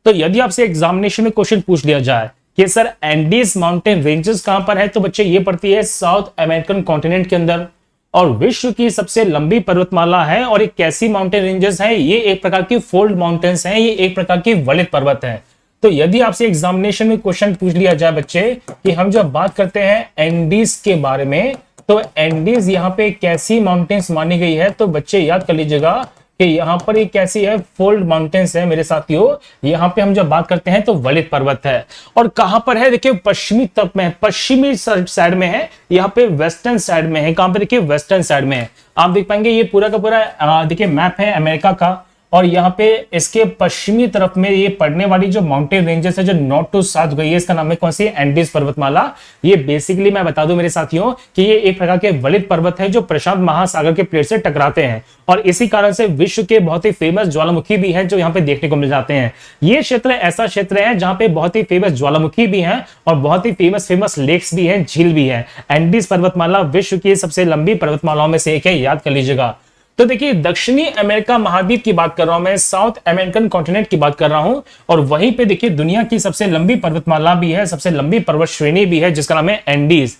तो यदि आपसे एग्जामिनेशन में क्वेश्चन पूछ लिया जाए कि सर एंडीज माउंटेन रेंजेस कहां पर है, तो बच्चे ये पड़ती है साउथ अमेरिकन कॉन्टिनेंट के अंदर, और विश्व की सबसे लंबी पर्वतमाला है। और एक कैसी माउंटेन रेंजेस है, ये एक प्रकार की फोल्ड माउंटेन्स हैं, ये एक प्रकार की वलित पर्वत है। तो यदि आपसे एग्जामिनेशन में क्वेश्चन पूछ लिया जाए बच्चे कि हम जब बात करते हैं एंडीज के बारे में, तो एंडीज यहाँ पे कैसी माउंटेन्स मानी गई है, तो बच्चे याद कर लीजिएगा कि यहाँ पर ये कैसी है, फोल्ड माउंटेन्स है मेरे साथियों। यहाँ पे हम जब बात करते हैं तो वलित पर्वत है। और कहां पर है, देखिए पश्चिमी तरफ में है, पश्चिमी साइड में है, यहाँ पे वेस्टर्न साइड में है। कहां पे देखिए वेस्टर्न साइड में है। आप देख पाएंगे ये पूरा का पूरा देखिए मैप है अमेरिका का, और यहाँ पे इसके पश्चिमी तरफ में ये पड़ने वाली जो माउंटेन रेंजेस है जो नॉर्थ टू साउथ गई है, इसका नाम है कौन सी, एंडीज पर्वतमाला। ये बेसिकली मैं बता दूं मेरे साथियों कि ये एक प्रकार के वलित पर्वत है जो प्रशांत महासागर के प्लेट से टकराते हैं, और इसी कारण से विश्व के बहुत ही फेमस ज्वालामुखी भी हैं जो यहाँ पे देखने को मिल जाते हैं। ये क्षेत्र ऐसा क्षेत्र है जहां पे बहुत ही फेमस ज्वालामुखी भी हैं और बहुत ही फेमस लेक्स भी हैं, झील भी है। एंडीज पर्वतमाला विश्व की सबसे लंबी पर्वतमालाओं में से एक है, याद कर लीजिएगा। तो देखिए दक्षिणी अमेरिका महाद्वीप की बात कर रहा हूं मैं, साउथ अमेरिकन कॉन्टिनेंट की बात कर रहा हूं, और वहीं पे देखिए दुनिया की सबसे लंबी पर्वतमाला भी है, सबसे लंबी पर्वत श्रेणी भी है, जिसका नाम है एंडीज।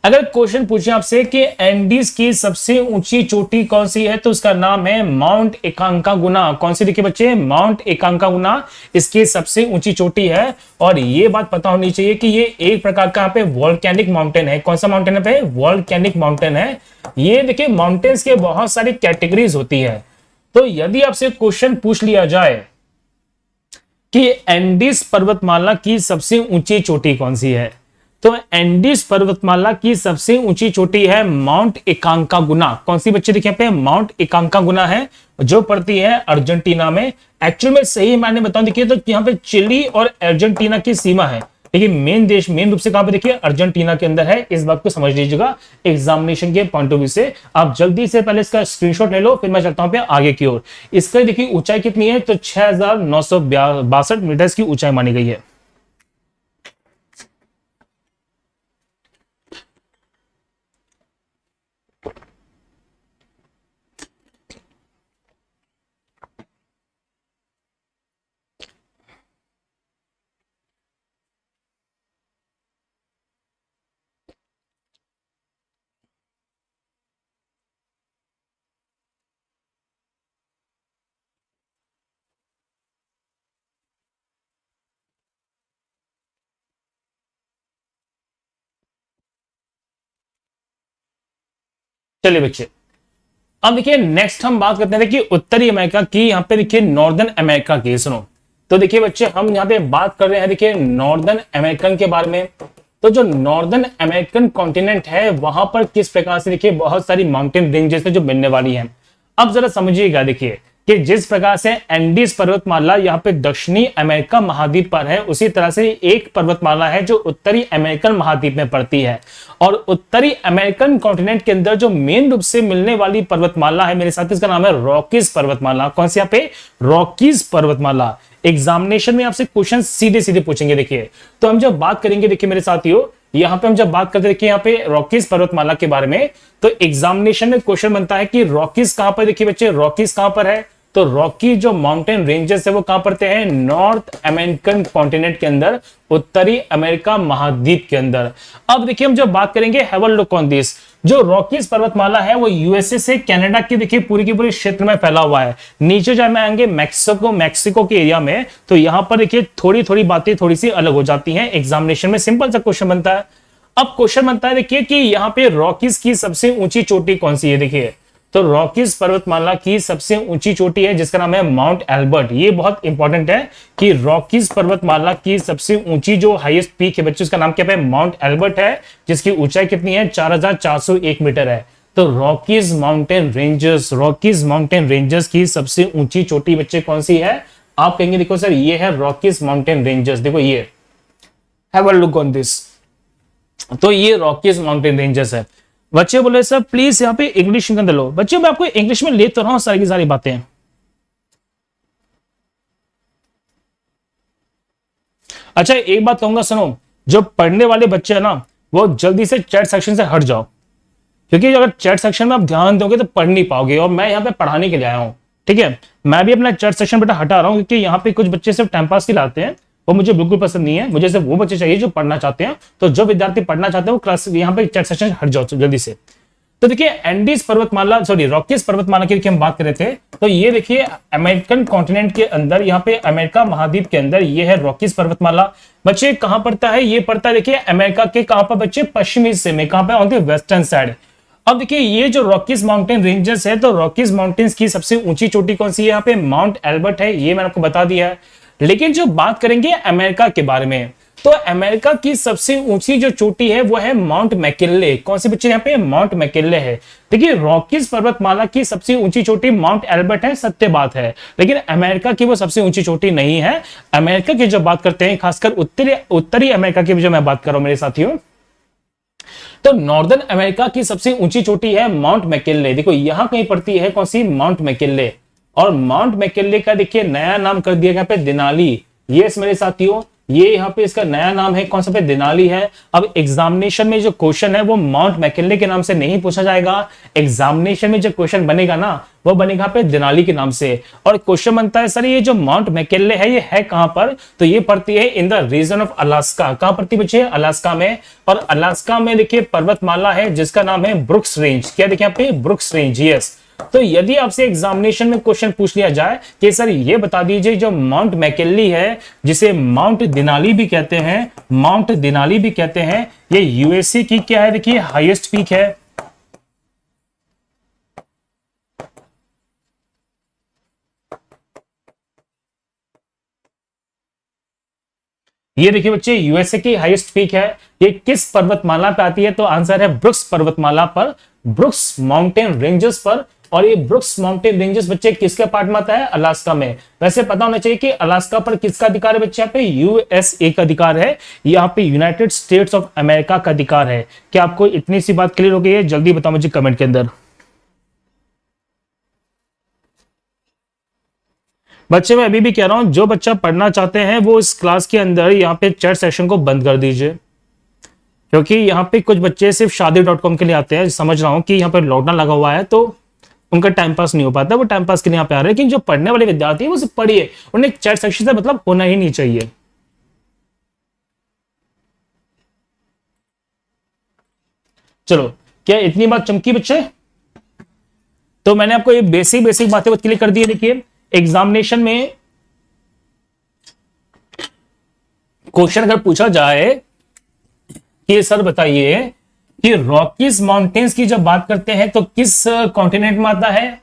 अगर क्वेश्चन पूछे आपसे कि एंडीज की सबसे ऊंची चोटी कौन सी है, तो उसका नाम है माउंट एकांकागुना। कौन सी देखिए बच्चे, माउंट एकांकागुना इसकी सबसे ऊंची चोटी है। और ये बात पता होनी चाहिए कि ये एक प्रकार का यहाँ पे वोल्केनिक माउंटेन है। कौन सा माउंटेन है पे, वोल्केनिक माउंटेन है। ये देखिए माउंटेन्स के बहुत सारी कैटेगरीज होती है। तो यदि आपसे क्वेश्चन पूछ लिया जाए कि एंडीज पर्वतमाला की सबसे ऊंची चोटी कौन सी है, तो एंडीज पर्वतमाला की सबसे ऊंची चोटी है माउंट एकांकागुना। कौन सी बच्चे देखिए पे, माउंट एकांकागुना है, जो पड़ती है अर्जेंटीना में। एक्चुअल में सही मैंने बताऊं देखिए तो यहाँ पे चिली और अर्जेंटीना की सीमा है, लेकिन मेन रूप से कहां पे देखिए अर्जेंटीना के अंदर है। इस बात को समझ लीजिएगा एग्जामिनेशन के पॉइंट ऑफ व्यू से। आप जल्दी से पहले इसका स्क्रीनशॉट ले लो, फिर मैं चलता हूं पे आगे की ओर। इसका देखिए ऊंचाई कितनी है, तो 6962 मीटर की ऊंचाई मानी गई है। चलिए बच्चे अब देखिए नेक्स्ट हम बात करते हैं कि उत्तरी अमेरिका की। यहाँ पे देखिए नॉर्दर्न अमेरिका की, सुनो। तो देखिए बच्चे हम यहाँ पे बात कर रहे हैं देखिए नॉर्दर्न अमेरिकन के बारे में। तो जो नॉर्दर्न अमेरिकन कॉन्टिनेंट है वहां पर किस प्रकार से देखिए बहुत सारी माउंटेन रेंजेस है जो मिलने वाली हैं। अब जरा समझिएगा देखिए कि जिस प्रकार से एंडीज पर्वतमाला यहाँ पे दक्षिणी अमेरिका महाद्वीप पर है, उसी तरह से एक पर्वतमाला है जो उत्तरी अमेरिकन महाद्वीप में पड़ती है। और उत्तरी अमेरिकन कॉन्टिनेंट के अंदर जो मेन रूप से मिलने वाली पर्वतमाला है मेरे साथ, इसका नाम है रॉकीज पर्वतमाला। कौन सी यहाँ पे, रॉकीज पर्वतमाला। एग्जामिनेशन में आपसे क्वेश्चन सीधे सीधे पूछेंगे। देखिए तो हम जब बात करेंगे देखिए मेरे साथियों, यहाँ पे हम जब बात करते देखिए यहाँ पे रॉकीज पर्वतमाला के बारे में, तो एग्जामिनेशन में क्वेश्चन बनता है कि रॉकीज कहां पर, देखिए बच्चे रॉकीज कहां पर है, तो रॉकी जो माउंटेन रेंजेस है वो कहां पड़ते हैं? नॉर्थ अमेरिकन कॉन्टिनेंट के अंदर, उत्तरी अमेरिका महाद्वीप के अंदर। अब देखिए हम जब बात करेंगे, have a look on this, जो रॉकीज पर्वतमाला है वो यूएसए से कनाडा की देखिए पूरी की पूरी क्षेत्र में फैला हुआ है। नीचे जब मैं आएंगे मैक्सिको के एरिया में, तो यहां पर देखिए थोड़ी थोड़ी बातें थोड़ी सी अलग हो जाती हैं। एग्जामिनेशन में सिंपल सा क्वेश्चन बनता है। अब क्वेश्चन बनता है देखिए कि यहाँ पे रॉकीज की सबसे ऊंची चोटी कौन सी है? देखिए तो रॉकीज पर्वतमाला की सबसे ऊंची चोटी है जिसका नाम है माउंट एल्बर्ट। ये बहुत इंपॉर्टेंट है कि रॉकीज पर्वतमाला की सबसे ऊंची जो हाईएस्ट पीक है बच्चों, उसका नाम क्या है? माउंट एल्बर्ट है, जिसकी ऊंचाई कितनी है? 4401 मीटर है। तो रॉकीज माउंटेन रेंजर्स की सबसे ऊंची चोटी बच्चे कौन सी है? आप कहेंगे देखो सर ये है रॉकीज माउंटेन रेंजर्स। देखो ये, have a look on this, तो ये रॉकीज माउंटेन रेंजर्स है। बच्चे बोले सर प्लीज यहाँ पे इंग्लिश के अंदर लो। बच्चे मैं आपको इंग्लिश में ले तो रहा हूं सारी की सारी बातें। अच्छा एक बात कहूंगा सुनो, जो पढ़ने वाले बच्चे हैं ना वो जल्दी से चैट सेक्शन से हट जाओ, क्योंकि अगर चैट सेक्शन में आप ध्यान दोगे तो पढ़ नहीं पाओगे, और मैं यहाँ पे पढ़ाने के लिए आया हूं। ठीक है, मैं भी अपना चैट सेक्शन बेटा हटा रहा हूं, क्योंकि यहाँ पे कुछ बच्चे सिर्फ टाइम पास के लिए आते हैं, वो मुझे बिल्कुल पसंद नहीं है। मुझे सिर्फ वो बच्चे चाहिए जो पढ़ना चाहते हैं। तो जो विद्यार्थी पढ़ना चाहते हैं वो क्लास यहाँ पे चैट सेक्शन हट जाओ जल्दी से। तो देखिए एंडीज पर्वतमाला, सॉरी रॉकीज पर्वतमाला की हम बात कर रहे थे, तो ये देखिए अमेरिकन कॉन्टिनेंट के अंदर, यहाँ पे अमेरिका महाद्वीप के अंदर ये है रॉकीज पर्वतमाला। बच्चे कहां पड़ता है? ये पड़ता है देखिए अमेरिका के कहां पर बच्चे? पश्चिमी हिस्से में। कहां पे? On the western side. अब देखिए ये जो रॉकीज माउंटेन रेंजेस है, तो रॉकीज माउंटेन्स की सबसे ऊंची चोटी कौन सी है? यहाँ पे माउंट एल्बर्ट है, ये मैंने आपको बता दिया है। लेकिन जो बात करेंगे अमेरिका के बारे में, तो अमेरिका की सबसे ऊंची जो चोटी है वो है माउंट मैकिनले। कौन से बच्चे? यहाँ पे माउंट मैकिनले है। देखिए रॉकीज पर्वतमाला की सबसे ऊंची चोटी माउंट एल्बर्ट है, सत्य बात है, लेकिन अमेरिका की वो सबसे ऊंची चोटी नहीं है। अमेरिका की जब बात करते हैं, खासकर उत्तरी अमेरिका की जो मैं बात कर रहा हूं मेरे साथियों, तो नॉर्दर्न अमेरिका की सबसे ऊंची चोटी है माउंट मैकिनले। देखो यहां कहीं पड़ती है, कौन सी? Mount McKinley. और माउंट मैकिनले का देखिए नया नाम कर दिया गया पे देनाली। यस मेरे साथियों, ये यहाँ पे इसका नया नाम है, कौन सा पे? देनाली है। अब एग्जामिनेशन में जो क्वेश्चन है वो माउंट मैकिनले के नाम से नहीं पूछा जाएगा। एग्जामिनेशन में जो क्वेश्चन बनेगा ना वो बनेगा पे देनाली के नाम से। और क्वेश्चन बनता है सर ये जो माउंट मैकिनले है ये है कहां पर? तो ये पड़ती है in the region of Alaska. कहां पड़ती बच्चे? अलास्का में। और अलास्का में देखिए पर्वतमाला है जिसका नाम है ब्रुक्स रेंज। क्या देखिए यहाँ पे? Brooks range. यस, तो यदि आपसे एग्जामिनेशन में क्वेश्चन पूछ लिया जाए कि सर ये बता दीजिए जो माउंट मैकिनले है, जिसे माउंट देनाली भी कहते हैं, माउंट देनाली भी कहते हैं, ये यूएसए की क्या है? देखिए हाईएस्ट पीक है। ये देखिए बच्चे यूएसए की हाईएस्ट पीक है। ये किस पर्वतमाला पे आती है? तो आंसर है ब्रुक्स पर्वतमाला पर, ब्रुक्स माउंटेन रेंजेस पर। और ये ब्रुक्स माउंटेन रेंजेस बच्चे किसके पार्ट में आता है? अलास्का में। वैसे पता होना चाहिए कि अलास्का पर किसका अधिकार है बच्चे? यहाँ पे यूएसए का अधिकार है, यहाँ पे यूनाइटेड स्टेट्स ऑफ अमेरिका का अधिकार है। क्या आपको इतनी सी बात क्लियर हो गई है? जल्दी बताओ मुझे कमेंट के अंदर। बच्चे मैं अभी भी कह रहा हूं, जो बच्चा पढ़ना चाहते हैं वो इस क्लास के अंदर यहाँ पे चैट सेशन को बंद कर दीजिए, क्योंकि यहाँ पे कुछ बच्चे सिर्फ शादी.com के लिए आते हैं। समझ रहा हूँ कि यहाँ पे लॉकडाउन लगा हुआ है तो उनका टाइम पास नहीं हो पाता, वो टाइम पास के लिए यहाँ पे आ रहे हैं। लेकिन जो पढ़ने वाले विद्यार्थी है वो सिर्फ पढ़िए, उन्हें चैट सेक्शन से मतलब होना ही नहीं चाहिए। चलो, क्या इतनी बात चमकी बच्चे? तो मैंने आपको ये बेसिक बेसिक बातें क्लियर कर दी है। देखिए एग्जामिनेशन में क्वेश्चन अगर पूछा जाए कि सर बताइए कि रॉकीज माउंटेन्स की जब बात करते हैं तो किस कॉन्टिनेंट में आता है?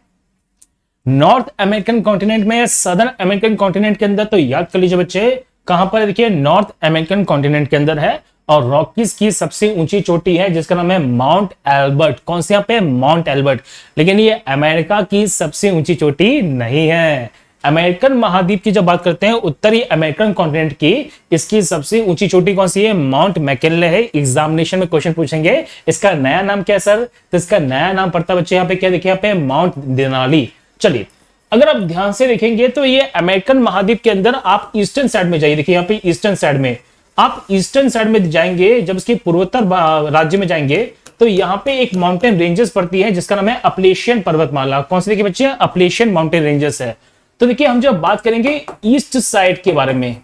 नॉर्थ अमेरिकन कॉन्टिनेंट में या सदर्न अमेरिकन कॉन्टिनेंट के अंदर? तो याद कर लीजिए बच्चे कहां पर? देखिए नॉर्थ अमेरिकन कॉन्टिनेंट के अंदर है। और रॉकीज की सबसे ऊंची चोटी है जिसका नाम है माउंट एल्बर्ट। कौन से यहाँ पे? Mount Elbert. लेकिन ये अमेरिका की सबसे ऊंची चोटी नहीं है। अमेरिकन महाद्वीप की जब बात करते हैं, उत्तरी अमेरिकन कॉन्टिनेंट की, इसकी सबसे ऊंची चोटी कौन सी है? माउंट मैकिनले है। एग्जामिनेशन में क्वेश्चन पूछेंगे इसका नया नाम क्या है सर? तो इसका नया नाम पड़ता है बच्चे यहाँ पे क्या? देखिए यहाँ पे माउंट देनाली। चलिए अगर आप ध्यान से देखेंगे तो ये अमेरिकन महाद्वीप के अंदर आप ईस्टर्न साइड में जाइए। देखिए यहाँ पे ईस्टर्न साइड में, आप ईस्टर्न साइड में जाएंगे, जब इसके पूर्वोत्तर राज्य में जाएंगे तो यहाँ पे एक माउंटेन रेंजेस पड़ती है जिसका नाम है अपलेशियन पर्वतमाला। कौन सी देखिए बच्चे, अपलेशियन माउंटेन रेंजेस है। तो देखिए हम जब बात करेंगे ईस्ट साइड के बारे में,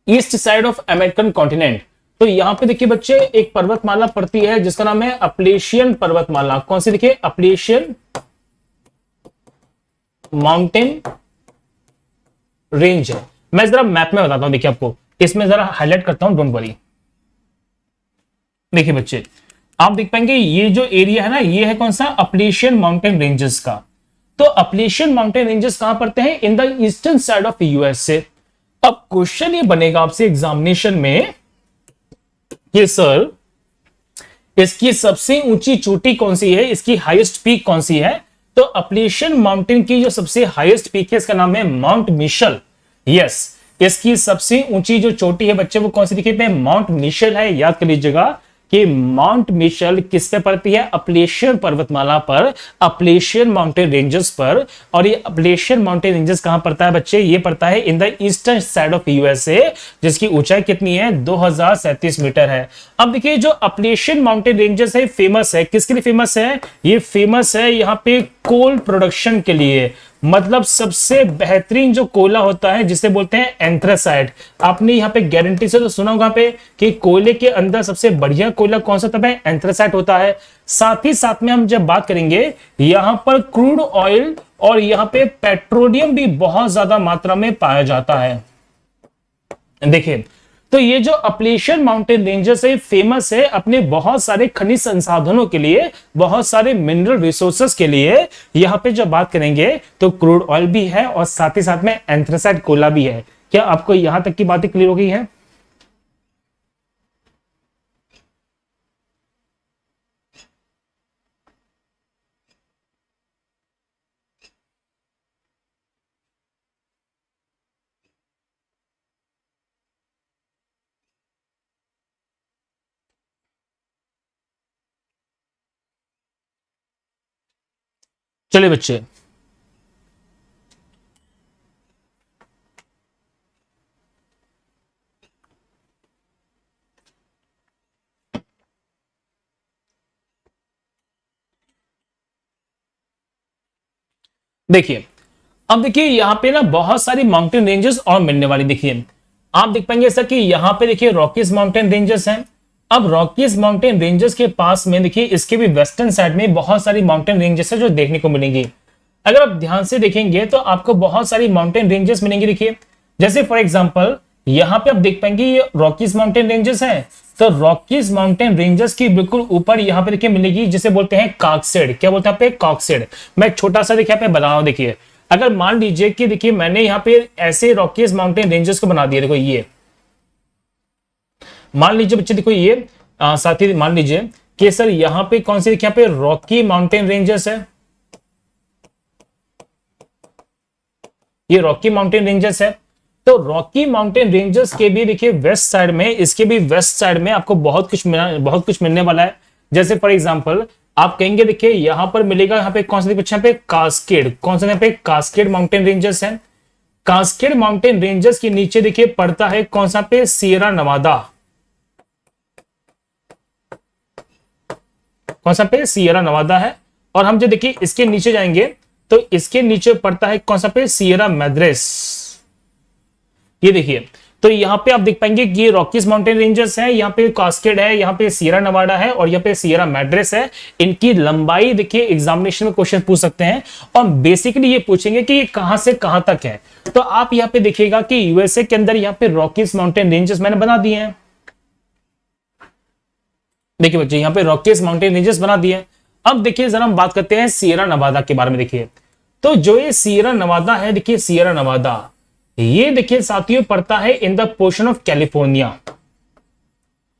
east side of American continent, तो यहां पे देखिए बच्चे एक पर्वतमाला पड़ती है जिसका नाम है अपलेशियन पर्वतमाला। कौन सी देखिए, अपलेशियन माउंटेन रेंज है। मैं जरा मैप में बताता हूं, देखिए आपको इसमें जरा हाईलाइट करता हूं, डोंट वरी। देखिए बच्चे आप देख पाएंगे ये जो एरिया है ना, ये है कौन सा, अपलेशियन माउंटेन रेंजेस का। तो अपलेशियन माउंटेन रेंजेस कहां पड़ते हैं, in the eastern side of USA. अब क्वेश्चन ये बनेगा आपसे एग्जामिनेशन में कि सर इसकी सबसे ऊंची चोटी कौन सी है, इसकी हाईएस्ट पीक कौन सी है। तो अपलेशियन माउंटेन की जो सबसे हाईएस्ट पीक है इसका नाम है माउंट मिशेल। यस, इसकी सबसे ऊंची जो चोटी है बच्चे वो कौन सी दिखी पे, माउंट मिशेल है। याद कर लीजिएगा कि माउंट मिशेल किस पे पड़ती है, अपलेशियन पर्वतमाला पर, अपलेशियन माउंटेन रेंजेस पर। और ये अपलेशियन माउंटेन रेंजेस कहां पड़ता है बच्चे, ये पड़ता है in the eastern side of USA, जिसकी ऊंचाई कितनी है, 2037 मीटर है। अब देखिए जो अपलेशियन माउंटेन रेंजेस है फेमस है, किसके लिए फेमस है, ये फेमस है यहां पे कोल प्रोडक्शन के लिए। मतलब सबसे बेहतरीन जो कोयला होता है जिसे बोलते हैं एंथ्रासाइट। आपने यहाँ पे गारंटी से तो सुना होगा पे कि कोयले के अंदर सबसे बढ़िया कोयला कौन सा तब है, एंथ्रासाइट होता है। साथ ही साथ में हम जब बात करेंगे यहां पर क्रूड ऑयल और यहां पे पेट्रोलियम भी बहुत ज्यादा मात्रा में पाया जाता है। देखिए तो ये जो अपलेशियन माउंटेन रेंजेस है फेमस है अपने बहुत सारे खनिज संसाधनों के लिए, बहुत सारे मिनरल रिसोर्सेस के लिए। यहां पे जब बात करेंगे तो क्रूड ऑयल भी है और साथ ही साथ में एंथ्रासाइट कोयला भी है। क्या आपको यहां तक की बातें क्लियर हो गई है? चलिए बच्चे देखिए, अब देखिए यहां पे ना बहुत सारी माउंटेन रेंजेस और मिलने वाली। देखिए आप देख पाएंगे ऐसा कि यहां पे देखिए रॉकीज माउंटेन रेंजेस हैं। अब रॉकीज माउंटेन रेंजेस के पास में देखिए इसके भी वेस्टर्न साइड में बहुत सारी माउंटेन रेंजेस है जो देखने को मिलेंगी। अगर आप ध्यान से देखेंगे तो आपको बहुत सारी माउंटेन रेंजेस मिलेंगी। देखिए जैसे फॉर एग्जांपल यहां पे आप देख पाएंगे ये रॉकीज माउंटेन रेंजेस हैं। तो रॉकीज माउंटेन रेंजेस की बिल्कुल ऊपर यहां पे देखिए मिलेगी जिसे बोलते हैं कॉक्सेड। क्या बोलते हैं पे, कॉक्सेड। मैं एक छोटा सा देखिए यहाँ पे बता रहा हूं। देखिए अगर मान लीजिए कि देखिए मैंने यहाँ पे ऐसे रॉकीज माउंटेन रेंजेस को बना दिया, देखो ये मान लीजिए बच्चे, देखो ये साथी मान लीजिए कि सर यहां पे कौन से, यहाँ पे रॉकी माउंटेन रेंजेस है, ये रॉकी माउंटेन रेंजेस है। तो रॉकी माउंटेन रेंजेस के भी देखिए वेस्ट साइड में, इसके भी वेस्ट साइड में आपको बहुत कुछ मिलने वाला है। जैसे फॉर एग्जांपल आप कहेंगे देखिए यहां पर मिलेगा, यहाँ पे कौन सा बच्चा, यहाँ पे कास्केड। कौन सा, यहाँ पे कास्केड माउंटेन रेंजेस है। कास्केड माउंटेन रेंजेस के नीचे देखिए पड़ता है कौन सा पे, सियरा नवादा। कौन सा पे, सियरा नवादा है। और हम जो देखिए इसके नीचे जाएंगे तो इसके नीचे पड़ता है कौन सा पे, सियरा मैड्रेस। ये देखिए तो यहां पे आप देख पाएंगे कि ये रॉकीज माउंटेन रेंजेस है, यहाँ पे कास्केड है, यहाँ पे सियरा नवाडा है और यहाँ पे सियरा मैड्रेस है। इनकी लंबाई देखिए एग्जामिनेशन में क्वेश्चन पूछ सकते हैं और बेसिकली ये पूछेंगे कि ये कहां से कहां तक है। तो आप यहाँ पे देखिएगा कि यूएसए के अंदर यहाँ पे रॉकीज माउंटेन रेंजेस मैंने बना दिए हैं। देखिए बच्चे यहाँ पे रॉकीज माउंटेन रेंजेस बना दिए। अब देखिए जरा हम बात करते हैं सियरा नवादा के बारे में। देखिए तो जो ये सियरा नवादा है, देखिए सियरा नवादा ये देखिए साथियों पड़ता है in the portion of California.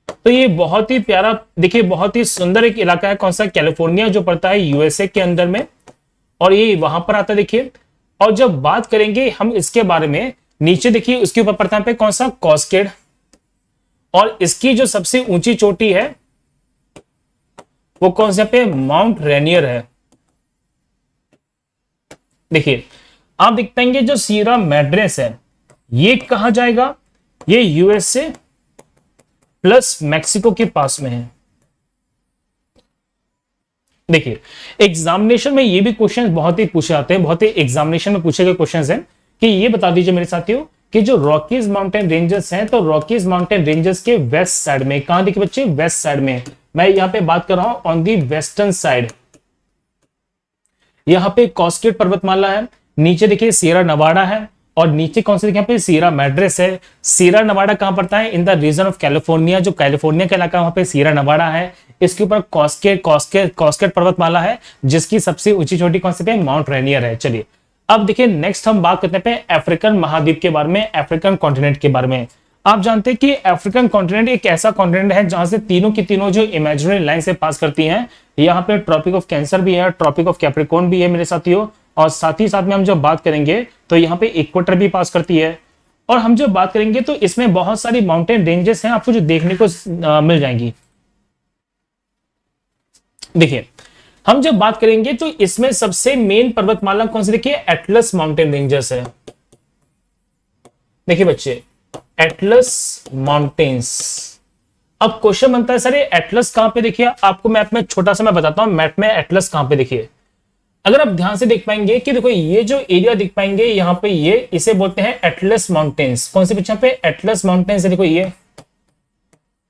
तो ये बहुत ही प्यारा, देखिए बहुत ही सुंदर एक इलाका है। कौन सा, कैलिफोर्निया, जो पड़ता है यूएसए के अंदर में, और ये वहां पर आता है। देखिए और जब बात करेंगे हम इसके बारे में, नीचे देखिए उसके ऊपर पड़ता है पे कौन सा, कास्केड। और इसकी जो सबसे ऊंची चोटी है वो कौन सा पे, माउंट रेनियर है। देखिए आप देख पाएंगे जो सियरा मैड्रेस है ये कहां जाएगा, ये यूएसए प्लस मैक्सिको के पास में है। देखिए एग्जामिनेशन में ये भी क्वेश्चन बहुत ही पूछे जाते हैं, बहुत ही एग्जामिनेशन में पूछे गए क्वेश्चन हैं कि ये बता दीजिए मेरे साथियों कि जो रॉकीज माउंटेन रेंजेस हैं, तो रॉकीज माउंटेन रेंजेस के वेस्ट साइड में, कहां देखिए बच्चे, वेस्ट साइड में, मैं यहां पे बात कर रहा हूं ऑन दी वेस्टर्न साइड, यहां पे कॉस्केट पर्वतमाला है, नीचे देखिए सियरा नवाडा है, और नीचे कौन से देखिए यहाँ पे सियरा मैड्रेस है। सियरा नवाडा कहां पड़ता है, in the region of California, जो कैलिफोर्निया का इलाका वहां पे सियरा नवाडा है। इसके ऊपर कॉस्केट पर्वतमाला है, जिसकी सबसे ऊंची चोटी कौन सी पे, माउंट रेनियर है। चलिए अब देखिए नेक्स्ट हम बात करते हैं अफ्रीकन महाद्वीप के बारे में, अफ्रीकन कॉन्टिनेंट के बारे में। आप जानते हैं कि अफ्रीकन कॉन्टिनेंट एक ऐसा कॉन्टिनेंट है जहां से तीनों की तीनों जो इमेजिनरी लाइन से पास करती हैं, यहाँ पे ट्रॉपिक ऑफ कैंसर भी है, ट्रॉपिक ऑफ कैप्रिकॉर्न भी है मेरे साथियों, और साथ ही साथ में हम जब बात करेंगे तो यहाँ पे इक्वेटर भी पास करती है। और हम जब बात करेंगे तो इसमें बहुत सारी माउंटेन रेंजेस हैं आपको जो देखने को मिल जाएंगी। देखिए हम जब बात करेंगे तो इसमें सबसे मेन पर्वतमाला कौन सी, देखिए एटलस माउंटेन रेंजेस है। देखिए बच्चे एटलस माउंटेन्स, अब क्वेश्चन बनता है सर ये एटलस कहां पे, देखिए आपको मैप में छोटा सा मैं बताता हूं मैप में एटलस कहां पे। देखिए अगर आप ध्यान से देख पाएंगे कि देखो ये जो एरिया दिख पाएंगे यहां पे, ये इसे बोलते हैं एटलस माउंटेन्स। कौन से बच्चे पे, एटलस माउंटेन्स है, देखो ये,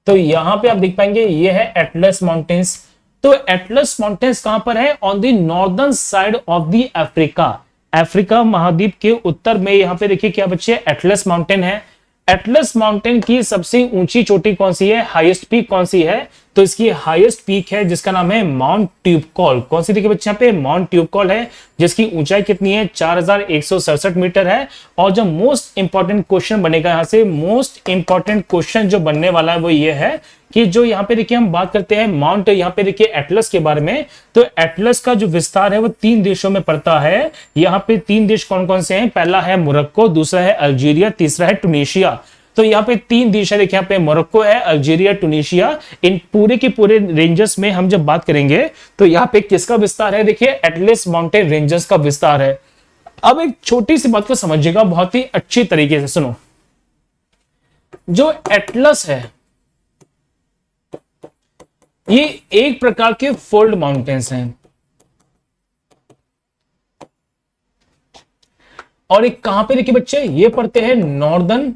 तो यहां पे आप देख पाएंगे ये है एटलस माउंटेन्स। तो एटलस माउंटेन्स कहां पर है, on the northern side of the Africa, Africa महाद्वीप के उत्तर में यहां पे देखिए क्या बच्चे, एटलस माउंटेन है। एटलस माउंटेन की सबसे ऊंची चोटी कौन सी है, हाईएस्ट पीक कौन सी है, तो इसकी हाईएस्ट पीक है जिसका नाम है माउंट ट्यूबकॉल। कौन सी देखिए बच्चे यहाँ पे, माउंट ट्यूबकॉल है, जिसकी ऊंचाई कितनी है, 4167 मीटर है। और जो मोस्ट इंपॉर्टेंट क्वेश्चन बनेगा यहाँ से, मोस्ट इंपॉर्टेंट क्वेश्चन जो बनने वाला है वो ये है कि जो यहाँ पे देखिए हम बात करते हैं माउंट, यहाँ पे देखिए एटलस के बारे में, तो एटलस का जो विस्तार है वो 3 देशों में पड़ता है। यहाँ पे 3 देश कौन कौन से हैं, पहला है मोरक्को, दूसरा है अल्जीरिया, तीसरा है टूनिशिया। तो यहाँ पे 3 देश है, देखिए यहाँ पे मोरक्को है, अल्जीरिया, टूनिशिया। इन पूरे के पूरे रेंजर्स में हम जब बात करेंगे तो यहाँ पे किसका विस्तार है, देखिए एटलस माउंटेन रेंजर्स का विस्तार है। अब एक छोटी सी बात को समझिएगा बहुत ही अच्छी तरीके से, सुनो, जो एटलस है ये एक प्रकार के फोल्ड माउंटेन्स हैं, और एक कहां पे देखिए बच्चे, ये पड़ते हैं नॉर्दर्न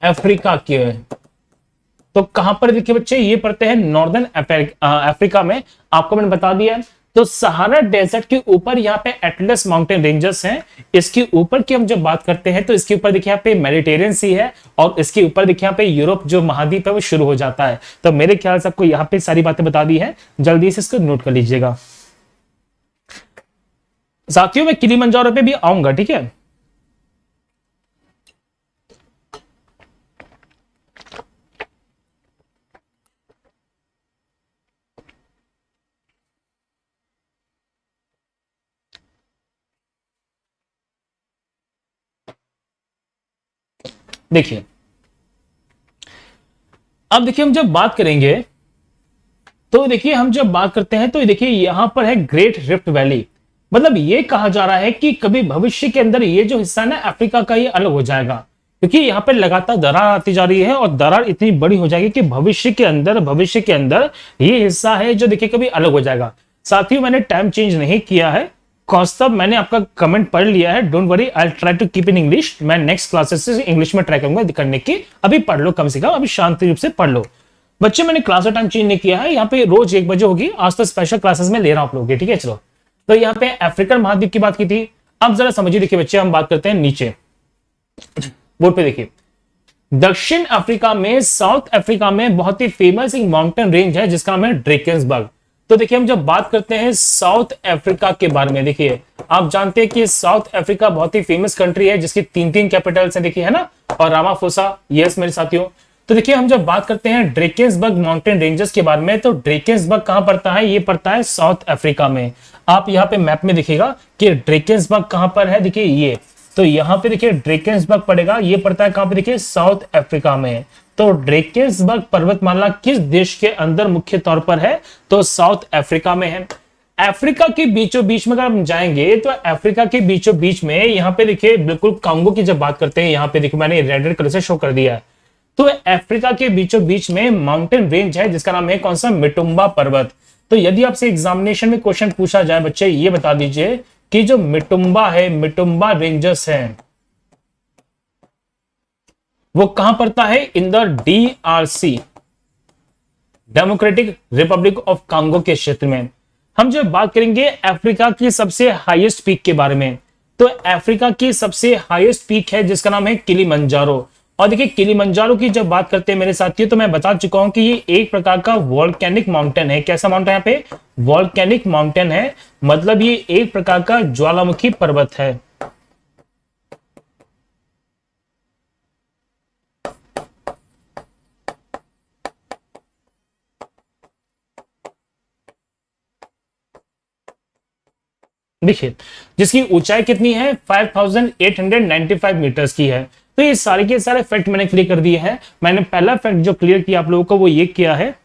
अफ्रीका के, तो कहां पर देखिए बच्चे, ये पड़ते हैं नॉर्दर्न अफ्रीका में, आपको मैंने बता दिया। तो सहारा डेजर्ट के ऊपर यहाँ पे एटलस माउंटेन रेंजर्स हैं। इसके ऊपर की हम जब बात करते हैं तो इसके ऊपर देखिए यहाँ पे मेडिटेरियन सी है, और इसके ऊपर देखिए यहाँ पे यूरोप जो महाद्वीप है वो शुरू हो जाता है। तो मेरे ख्याल से आपको यहाँ पे सारी बातें बता दी है, जल्दी से इसको नोट कर लीजिएगा। साथियों मैं किलिमंजारो पे भी आऊंगा, ठीक है। देखिए अब देखिए हम जब बात करेंगे तो देखिए हम जब बात करते हैं तो देखिए यहां पर है ग्रेट रिफ्ट वैली, मतलब ये कहा जा रहा है कि कभी भविष्य के अंदर ये जो हिस्सा है ना अफ्रीका का, ये अलग हो जाएगा, क्योंकि यहाँ पर लगातार दरार आती जा रही है और दरार इतनी बड़ी हो जाएगी कि भविष्य के अंदर ये हिस्सा है जो देखिए कभी अलग हो जाएगा। साथियों मैंने टाइम चेंज नहीं किया है, कौस्तभ मैंने आपका कमेंट पढ़ लिया है, don't worry, I try to keep in English. मैं नेक्स्ट क्लासेस से इंग्लिश में ट्राई करूंगा करने की, अभी पढ़ लो, कम से कम अभी शांति रूप से पढ़ लो बच्चे। मैंने क्लास का टाइम चेंज नहीं किया है, यहाँ पे रोज 1 बजे होगी, आज तो स्पेशल क्लासेस में ले रहा हूं आप लोगों की, ठीक है। चलो तो यहाँ पे अफ्रीकन महाद्वीप की बात की थी, अब जरा समझिए, देखिए बच्चे हम बात करते हैं नीचे बोर्ड पे, देखिए दक्षिण अफ्रीका में, साउथ अफ्रीका में बहुत ही फेमस एक माउंटेन रेंज है जिसका नाम है ड्रेकेंसबर्ग। तो देखिए हम जब बात करते हैं साउथ अफ्रीका के बारे में, देखिए आप जानते हैं कि साउथ अफ्रीका बहुत ही फेमस कंट्री है जिसकी 3 कैपिटल्स हैं, देखिए है ना, और रामाफोसा, यस मेरे साथियों। तो देखिए हम जब बात करते हैं ड्रेकेंसबर्ग माउंटेन रेंजेस के बारे में, तो ड्रेकेंसबर्ग कहां पड़ता है, ये पड़ता है साउथ अफ्रीका में। आप यहाँ पे मैप में देखिएगा कि ड्रेकेंसबर्ग कहां पर है, देखिए ये, तो यहाँ पे देखिए ड्रेकेंसबर्ग पड़ेगा, ये पड़ता है कहां पे, देखिए साउथ अफ्रीका में। तो ड्रेकेंसबर्ग पर्वतमाला किस देश के अंदर मुख्य तौर पर है, तो साउथ अफ्रीका में है। अफ्रीका के बीचों बीच में अगर हम जाएंगे तो अफ्रीका के बीचों बीच में यहाँ पे देखिए बिल्कुल कांगो की जब बात करते हैं, यहाँ पे देखिए मैंने रेड कलर से शो कर दिया है, तो अफ्रीका के बीचों बीच में माउंटेन रेंज है जिसका नाम है कौन सा, मिटुम्बा पर्वत। तो यदि आपसे एग्जामिनेशन में क्वेश्चन पूछा जाए बच्चे, ये बता दीजिए कि जो मिटुम्बा है, मिटुम्बा रेंजर्स है, वो कहां पड़ता है, in the DRC, democratic Republic of Congo के क्षेत्र में। हम जो बात करेंगे अफ्रीका की सबसे हाईएस्ट पीक के बारे में, तो अफ्रीका की सबसे हाईएस्ट पीक है जिसका नाम है किलिमंजारो। और देखिए किलिमंजारो की जब बात करते हैं मेरे साथियों, तो मैं बता चुका हूं कि ये एक प्रकार का वॉल्केनिक माउंटेन है। कैसा माउंटेन है यहाँ पे, वॉल्केनिक माउंटेन है, मतलब ये एक प्रकार का ज्वालामुखी पर्वत है। देखिए जिसकी ऊंचाई कितनी है, 5895 मीटर्स की है। तो ये सारे के सारे फैक्ट मैंने क्लियर कर दिए हैं। मैंने पहला फैक्ट जो क्लियर किया आप लोगों को वो ये किया है,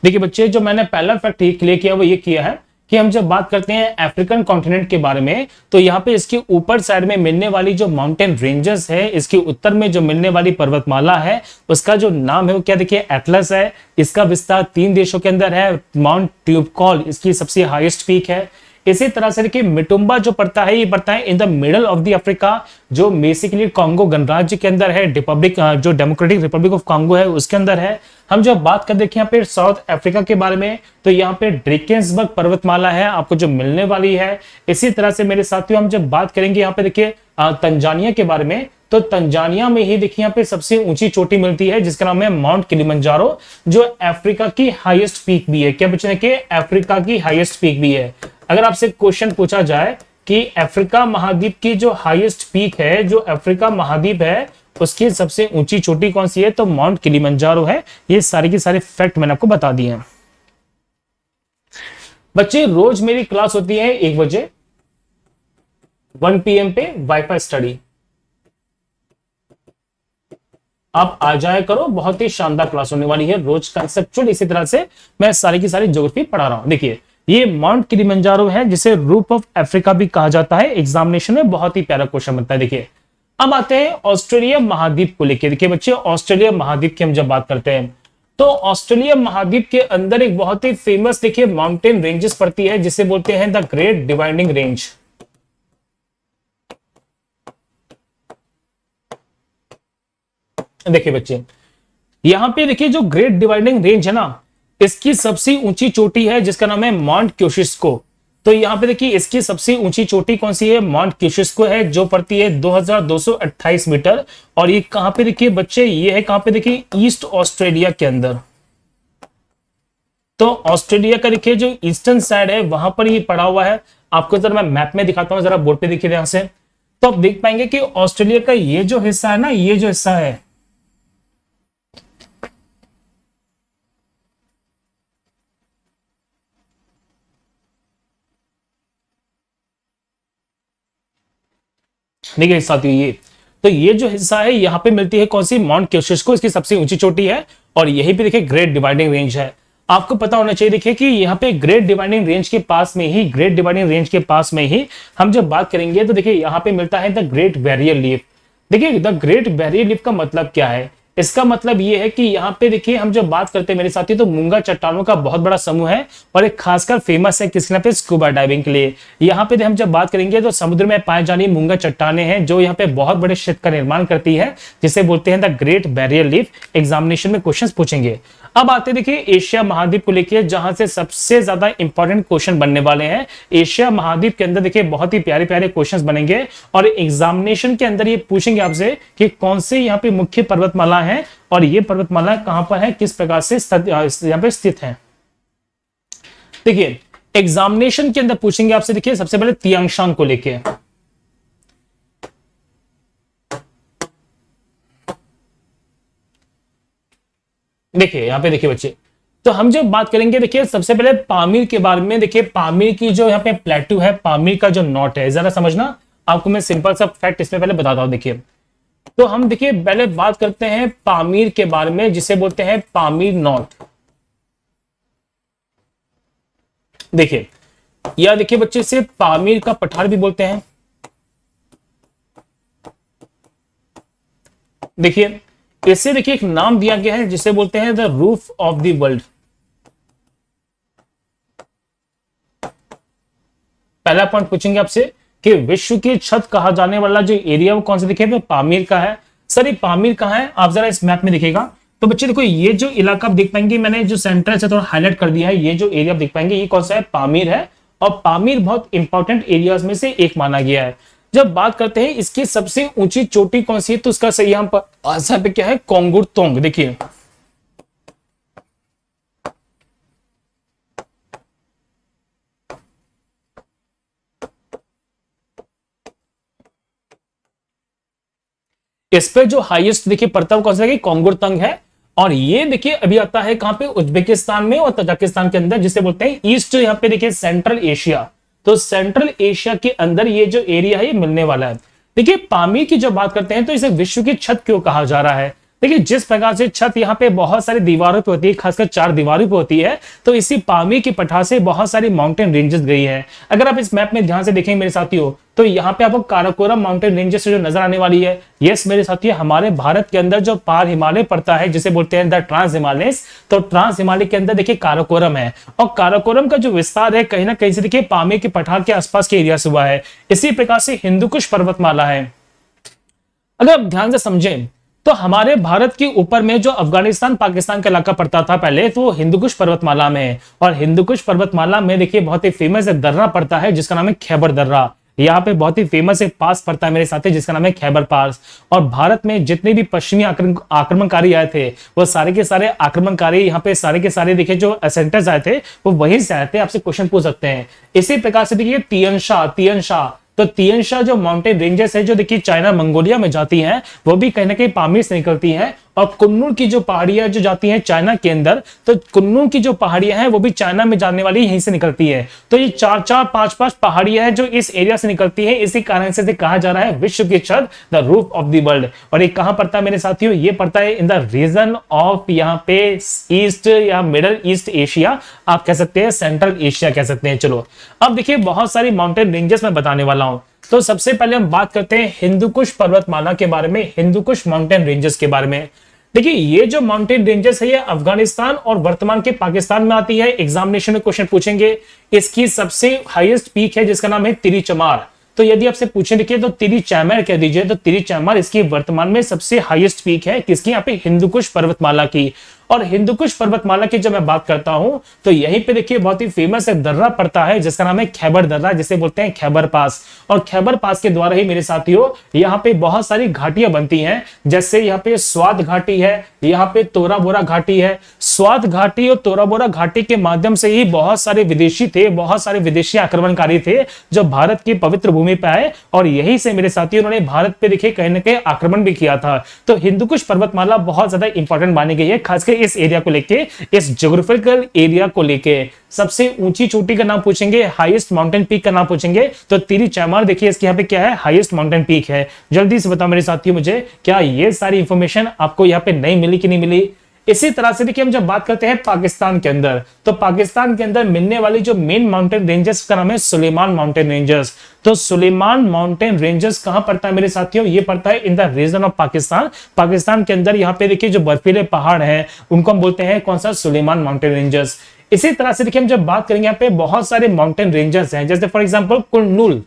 देखिए बच्चे जो मैंने पहला फैक्ट क्लियर किया वो ये किया है कि हम जब बात करते हैं अफ्रीकन कॉन्टिनेंट के बारे में, तो यहाँ पे इसके ऊपर साइड में मिलने वाली जो माउंटेन रेंजेस है, इसके उत्तर में जो मिलने वाली पर्वतमाला है, उसका जो नाम है वो क्या, देखिए एटलस है। इसका विस्तार 3 देशों के अंदर है। माउंट ट्यूबकॉल इसकी सबसे हाईएस्ट पीक है। इसी तरह से देखिए मिटुम्बा जो पड़ता है, ये पड़ता है in the middle of the Africa, जो बेसिकली कांगो गणराज्य के अंदर है, रिपब्लिक जो डेमोक्रेटिक रिपब्लिक ऑफ कांगो है उसके अंदर है। हम जब बात कर देखिए यहाँ पे साउथ अफ्रीका के बारे में, तो यहाँ पे ड्रेकेंसबर्ग पर्वतमाला है आपको जो मिलने वाली है। इसी तरह से मेरे साथियों हम जब बात करेंगे यहाँ पे देखिए तंजानिया के बारे में, तो तंजानिया में ही देखिए यहाँ पे सबसे ऊंची चोटी मिलती है जिसका नाम है माउंट किलिमंजारो, जो अफ्रीका की हाईएस्ट पीक भी है। क्या बच्चे कि अफ्रीका की हाईएस्ट पीक भी है। अगर आपसे क्वेश्चन पूछा जाए कि अफ्रीका महाद्वीप की जो हाईएस्ट पीक है, जो अफ्रीका महाद्वीप है उसकी सबसे ऊंची चोटी कौन सी है, तो माउंट किलिमंजारो है। ये सारे के सारे फैक्ट मैंने आपको बता दिए हैं। बच्चे रोज मेरी क्लास होती है 1 बजे 1 PM पे वाईफाई स्टडी, आप आ जाया करो, बहुत ही शानदार क्लास होने वाली है, रोज कंसेप्चुअल। इसी तरह से मैं सारी की सारी ज्योग्राफी पढ़ा रहा हूं। देखिए ये माउंट किलिमंजारो है जिसे रूफ ऑफ अफ्रीका भी कहा जाता है। एग्जामिनेशन में बहुत ही प्यारा क्वेश्चन बनता है। देखिए अब आते हैं ऑस्ट्रेलिया महाद्वीप को लेकर। देखिए बच्चे ऑस्ट्रेलिया महाद्वीप की हम जब बात करते हैं, तो ऑस्ट्रेलिया महाद्वीप के अंदर एक बहुत ही फेमस देखिए माउंटेन रेंजेस पड़ती है जिसे बोलते हैं द ग्रेट डिवाइडिंग रेंज। देखिए बच्चे यहां पे देखिए जो ग्रेट डिवाइडिंग रेंज है ना, इसकी सबसे ऊंची चोटी है जिसका नाम है माउंट क्योशिस्को। तो यहां पे देखिए इसकी सबसे ऊंची चोटी कौन सी है, माउंट क्योशिस्को है, जो पड़ती है 2228 मीटर। और ये कहां पे देखिए बच्चे, ये है कहां पे देखिए, ईस्ट ऑस्ट्रेलिया के अंदर। तो ऑस्ट्रेलिया का देखिए जो ईस्टर्न साइड है वहां पर ये पड़ा हुआ है। आपको जरा मैं मैप में दिखाता हूं, जरा बोर्ड पे देखिए यहां से, तो आप देख पाएंगे कि ऑस्ट्रेलिया का ये जो हिस्सा है ना, ये जो हिस्सा है, देखिए साथियों ये, तो ये जो हिस्सा है यहाँ पे मिलती है कौन सी, माउंट क्योशिस्को, इसकी सबसे ऊंची चोटी है। और यहीं पे देखिए ग्रेट डिवाइडिंग रेंज है। आपको पता होना चाहिए देखिए कि यहाँ पे ग्रेट डिवाइडिंग रेंज के पास में ही, ग्रेट डिवाइडिंग रेंज के पास में ही हम जब बात करेंगे तो देखिए यहाँ पे मिलता है द ग्रेट बैरियर लीफ। देखिए द ग्रेट बैरियर लीफ का मतलब क्या है, इसका मतलब ये है कि यहाँ पे देखिए हम जब बात करते हैं मेरे साथी, तो मूंगा चट्टानों का बहुत बड़ा समूह है और एक खासकर फेमस है किसके पे, स्कूबा डाइविंग के लिए। यहाँ पे हम जब बात करेंगे तो समुद्र में पाए जाने मूंगा चट्टाने हैं जो यहाँ पे बहुत बड़े क्षेत्र का निर्माण करती है, जिसे बोलते हैं the great barrier leaf. Examination में क्वेश्चन पूछेंगे। अब आते देखिए एशिया महाद्वीप को लेकर, जहां से सबसे ज्यादा इंपॉर्टेंट क्वेश्चन बनने वाले हैं। एशिया महाद्वीप के अंदर देखिए बहुत ही प्यारे प्यारे क्वेश्चंस बनेंगे और एग्जामिनेशन के अंदर ये पूछेंगे आपसे कि कौन से यहाँ पे मुख्य पर्वतमाला है और ये पर्वतमाला कहां पर है, किस प्रकार से यहाँ पे स्थित है। देखिए एग्जामिनेशन के अंदर पूछेंगे आपसे, देखिए सबसे पहले तियांशान को लेके, देखिए यहां पे देखिए बच्चे, तो हम जब बात करेंगे देखिए सबसे पहले पामीर के बारे में। देखिए पामीर की जो यहाँ पे प्लेटू है, पामीर का जो नॉट है, जरा समझना, आपको मैं सिंपल सा फैक्ट इसमें पहले बताता हूं। देखिए तो हम देखिए पहले बात करते हैं पामीर के बारे में, जिसे बोलते हैं पामीर नॉट। देखिए या देखिए बच्चे से पामीर का पठार भी बोलते हैं। देखिए इसे देखिए एक नाम दिया गया है जिसे बोलते हैं the roof of the world. पहला पॉइंट पूछेंगे आपसे कि विश्व की छत कहा जाने वाला जो एरिया वो कौन सा, देखिए तो पामीर का है। सर ये पामीर कहाँ है, आप जरा इस मैप में देखिएगा तो बच्चे देखो ये जो इलाका आप देख पाएंगे, मैंने जो सेंटर से थोड़ा हाईलाइट कर दिया है, ये जो एरिया आप देख पाएंगे ये कौन सा है, पामीर है। और पामीर बहुत इंपॉर्टेंट एरियाज में से एक माना गया है। जब बात करते हैं इसकी सबसे ऊंची चोटी कौन सी है, तो उसका सही यहाँ पर आंसर पे क्या है, कोंगुर तोंग। देखिए इस पे जो हाईएस्ट देखिए पड़ता है कौन सा है, कोंगुर तंग है। और ये देखिए अभी आता है कहां पे, उज्बेकिस्तान में और तजाकिस्तान के अंदर, जिसे बोलते हैं ईस्ट, यहाँ पे देखिए सेंट्रल एशिया। तो सेंट्रल एशिया के अंदर ये जो एरिया है ये मिलने वाला है। देखिए पामीर की जब बात करते हैं तो इसे विश्व की छत क्यों कहा जा रहा है, देखिए जिस प्रकार से छत यहाँ पे बहुत सारी दीवारों पे होती है, खासकर 4 दीवारों पे होती है, तो इसी पामीर की पठार से बहुत सारी माउंटेन रेंजेस गई है। अगर आप इस मैप में ध्यान से देखेंगे मेरे साथियों, तो यहाँ पे आपको काराकोरम माउंटेन रेंजेस जो नजर आने वाली है, यस मेरे साथियों, हमारे भारत के अंदर जो पार हिमालय पड़ता है जिसे बोलते हैं द ट्रांस हिमालयस, तो ट्रांस हिमालय के अंदर देखिए काराकोरम है। और काराकोरम का जो विस्तार है कहीं ना कहीं से देखिए पामीर की पठार के आसपास के एरिया से हुआ है। इसी प्रकार से हिंदुकुश पर्वतमाला है। अगर आप ध्यान से समझें तो हमारे भारत के ऊपर में जो अफगानिस्तान पाकिस्तान का इलाका पड़ता था पहले, तो वो हिंदुकुश पर्वतमाला में है। और हिंदुकुश पर्वतमाला में देखिए बहुत ही फेमस एक दर्रा पड़ता है जिसका नाम है खैबर दर्रा। यहाँ पे बहुत ही फेमस एक पास पड़ता है मेरे साथ जिसका नाम है खैबर पास। और भारत में जितने भी पश्चिमी आक्रमणकारी आए थे वो सारे के सारे आक्रमणकारी यहाँ पे सारे के सारे देखिए जो सेंटर्स आए थे वो वहीं से आए थे। आपसे क्वेश्चन पूछ सकते हैं। इसी प्रकार से देखिए तियन शाह, तो तियन शाह जो माउंटेन रेंजेस है जो देखिए चाइना मंगोलिया में जाती हैं, वो भी कहीं ना कहीं पामीर से निकलती हैं। और कुन्नूर की जो पहाड़ियां जो जाती हैं चाइना के अंदर, तो कुन्नूर की जो पहाड़ियां हैं वो भी चाइना में जाने वाली यहीं से निकलती है। तो ये 4-4, 5-5 पहाड़ियां हैं जो इस एरिया से निकलती है। इसी कारण से कहा जा रहा है विश्व की छत, the roof of the world. और ये कहां पड़ता है मेरे साथियों, ये पड़ता है इन द रीजन ऑफ यहाँ पे ईस्ट या मिडल ईस्ट एशिया, आप कह सकते हैं सेंट्रल एशिया कह सकते हैं। चलो अब देखिए बहुत सारी माउंटेन रेंजेस मैं बताने वाला हूं। तो सबसे पहले हम बात करते हैं हिंदुकुश पर्वतमाला के बारे में, हिंदुकुश माउंटेन रेंजेस के बारे में। देखिए ये जो माउंटेन रेंजेस है ये अफगानिस्तान और वर्तमान के पाकिस्तान में आती है। एग्जामिनेशन में क्वेश्चन पूछेंगे। इसकी सबसे हाईएस्ट पीक है जिसका नाम है तिरी चमार। तो यदि आपसे पूछे देखिए तो तिरी चैमर कह दीजिए, तो तिरी चैमर इसकी वर्तमान में सबसे हाईएस्ट पीक है किसकी, यहाँ पे हिंदुकुश पर्वतमाला की। और हिंदुकुश पर्वतमाला की जब मैं बात करता हूं तो यहीं पे देखिए बहुत ही फेमस एक दर्रा पड़ता है जिसका नाम है खैबर दर्रा, जिसे बोलते हैं खैबर पास। और खैबर पास के द्वारा ही मेरे साथियों यहाँ पे बहुत सारी घाटियां बनती हैं, जैसे यहाँ पे स्वाद घाटी है, यहाँ पे तोरा बोरा घाटी है। स्वाद घाटी और तोरा बोरा घाटी के माध्यम से ही बहुत सारे विदेशी थे, बहुत सारे विदेशी आक्रमणकारी थे जो भारत की पवित्र भूमि पे आए, और यही से मेरे साथियों उन्होंने भारत पे देखिए कहीं ना कहीं आक्रमण भी किया था। तो हिंदुकुश पर्वतमाला बहुत ज्यादा इंपॉर्टेंट मानी गई है, खासकर इस एरिया को लेके, इस ज्योग्राफिकल एरिया को लेके। सबसे ऊंची चोटी का नाम पूछेंगे, हाईएस्ट माउंटेन पीक का नाम पूछेंगे, तो तिरी चैमार देखिए इसके यहाँ पे क्या है, हाईएस्ट माउंटेन पीक है। जल्दी से बताओ मेरे साथियों मुझे, क्या ये सारी इंफॉर्मेशन आपको यहाँ पे नहीं मिली कि नहीं मिली। इसी तरह से देखिए हम जब बात करते हैं पाकिस्तान के अंदर, तो पाकिस्तान के अंदर मिलने वाली जो मेन माउंटेन रेंजेस का नाम है सुलेमान माउंटेन रेंजेस। तो सुलेमान माउंटेन रेंजेस कहां पड़ता है मेरे साथियों, ये पड़ता है in the region of Pakistan. Pakistan के अंदर यहाँ पे देखिए जो बर्फीले पहाड़ हैं उनको हम बोलते हैं कौन सा, सुलेमान माउंटेन रेंजेस। इसी तरह से देखिए हम जब बात करेंगे यहाँ पे बहुत सारे माउंटेन रेंजेस हैं, जैसे फॉर एग्जाम्पल कुल्लूल।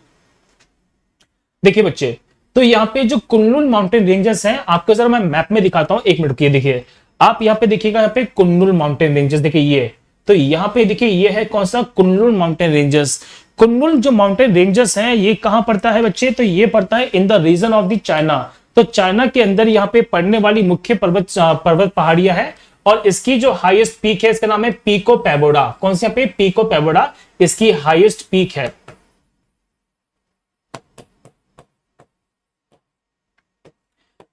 देखिए बच्चे तो यहाँ पे जो कुल्लूल माउंटेन रेंजेस हैं आपको जरा मैं मैप में दिखाता हूं, एक मिनट रुकिए। देखिए आप यहाँ पे देखिएगा, यहाँ पे कुल्लूल माउंटेन रेंजेस देखिए ये, तो यहाँ पे देखिए ये है कौन सा, कुल्लूल माउंटेन रेंजेस। कुल्लूल जो माउंटेन रेंजेस हैं ये कहां पड़ता है बच्चे, तो ये पड़ता है in the region of the China. तो चाइना के अंदर यहाँ पे पड़ने वाली मुख्य पर्वत पहाड़ियां हैं। और इसकी जो हाईएस्ट पीक है इसका नाम है पीको पैगोडा। कौन सी, यहाँ पे पीको पैगोडा इसकी हाईएस्ट पीक है।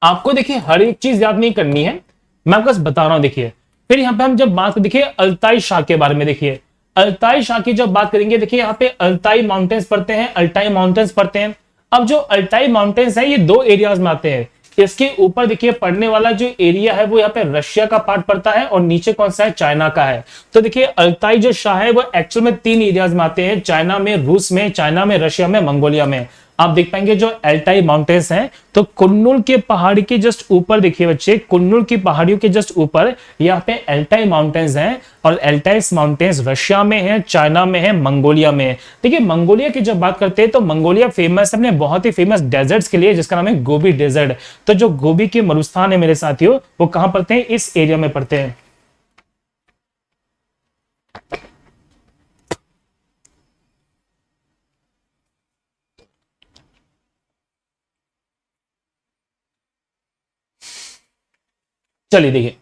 आपको देखिए हर एक चीज याद नहीं करनी है, मैं आपको बस बता रहा हूं। देखिए फिर यहाँ पे हम जब बात देखिए अल्ताई शाह के बारे में, देखिए अल्ताई शाह की जब बात करेंगे, देखिए यहाँ पे अल्ताई माउंटेन्स पड़ते हैं, अल्ताई माउंटेन्स पड़ते हैं। अब जो अल्ताई माउंटेन्स है ये 2 एरियाज में आते हैं। इसके ऊपर देखिए पड़ने वाला जो एरिया है वो यहाँ पे रशिया का पार्ट पड़ता है, और नीचे कौन सा है, चाइना का है। तो देखिए अल्ताई जो शाह है वो एक्चुअल में 3 एरियाज में आते हैं, चाइना में, रूस में, चाइना में, रशिया में, मंगोलिया में। आप देख पाएंगे जो एल्टाई माउंटेन्स हैं, तो कुन्नुल के पहाड़ी के जस्ट ऊपर देखिए बच्चे, कुन्नुल की पहाड़ियों के जस्ट ऊपर यहाँ पे एल्टाई माउंटेन्स हैं, और एल्टाइस माउंटेन्स रशिया में है, चाइना में है, मंगोलिया में है। देखिए मंगोलिया की जब बात करते हैं तो मंगोलिया फेमस है अपने बहुत ही फेमस डेजर्ट्स के लिए, जिसका नाम है गोबी डेजर्ट। तो जो गोबी के मरुस्थान है मेरे साथियों, वो कहां पड़ते हैं, इस एरिया में पड़ते हैं। चलिए देखिए,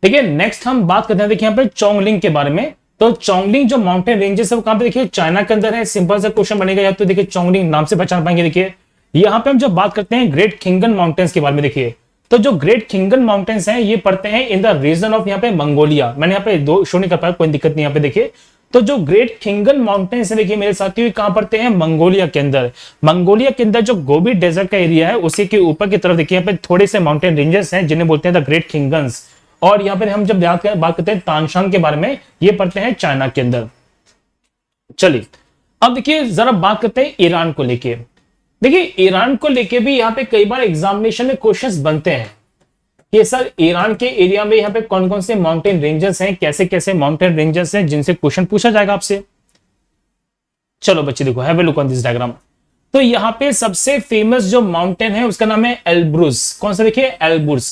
देखिए नेक्स्ट हम बात करते हैं, देखिए यहाँ पे चोंगलिंग के बारे में। तो चोंगलिंग जो माउंटेन रेंजेस है वो कहां पे, देखिए चाइना के अंदर है। सिंपल सा क्वेश्चन बनेगा, या तो देखिए चोंगलिंग नाम से पहचान पाएंगे। देखिए यहाँ पे हम जब बात करते हैं ग्रेट खिंगन माउंटेन्स के बारे में, देखिए तो जो ग्रेट खिंगन माउंटेन्स हैं ये पड़ते हैं इन द रीजन ऑफ यहाँ पे मंगोलिया। मैंने यहाँ पे दो शो नहीं कर पाया, कोई दिक्कत नहीं। यहाँ पे देखिए तो जो ग्रेट खिंगन माउंटेन्स है देखिए मेरे साथियों, कहां पड़ते हैं, मंगोलिया के अंदर। मंगोलिया के अंदर जो गोबी डेजर्ट का एरिया है उसी के ऊपर की तरफ देखिए यहाँ पे थोड़े से माउंटेन रेंजेस हैं जिन्हें बोलते हैं द ग्रेट खिंगन्स। और यहाँ पे हम जब बात करते हैं तानशान के बारे में, ये पड़ते हैं चाइना के अंदर। चलिए अब देखिए जरा बात करते हैं ईरान को लेके। देखिए ईरान को लेके भी यहाँ पे कई बार एग्जामिनेशन में क्वेश्चंस बनते हैं कि सर ईरान के एरिया में यहाँ पे कौन कौन से माउंटेन रेंजेस हैं, कैसे कैसे माउंटेन रेंजेस हैं जिनसे क्वेश्चन पूछा जाएगा आपसे। चलो बच्चे देखो, have a look on this diagram. तो यहाँ पे सबसे फेमस जो माउंटेन है उसका नाम है एल्ब्रुज। कौन सा, देखिए एल्ब्रुज।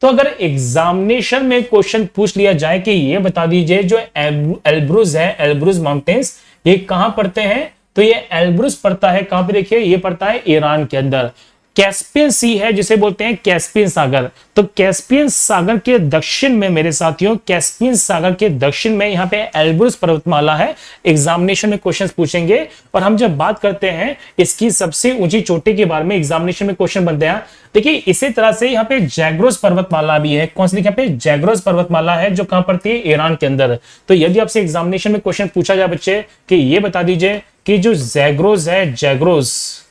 तो अगर एग्जामिनेशन में क्वेश्चन पूछ लिया जाए कि ये बता दीजिए जो एल्ब्रुज है, एल्ब्रुज माउंटेन्स ये कहां पड़ते हैं, तो ये एल्ब्रुज पड़ता है कहां पे, देखिए ये पड़ता है ईरान के अंदर। कैस्पियन सी है जिसे बोलते हैं कैस्पियन सागर। तो कैस्पियन सागर के दक्षिण में मेरे साथियों, कैस्पियन सागर के दक्षिण में यहाँ पे एल्ब्रुज पर्वतमाला है। एग्जामिनेशन में क्वेश्चंस पूछेंगे। और हम जब बात करते हैं इसकी सबसे ऊंची चोटी के बारे में, एग्जामिनेशन में क्वेश्चन बनते हैं। देखिए इसी तरह से यहाँ पे जैग्रोस पर्वतमाला भी है। कौन सी, यहाँ पे जैग्रोस पर्वतमाला है जो कहां पड़ती है, ईरान के अंदर। तो यदि आपसे एग्जामिनेशन में क्वेश्चन पूछा जाए बच्चे कि ये बता दीजिए कि जो जैग्रोस है, जैग्रोस,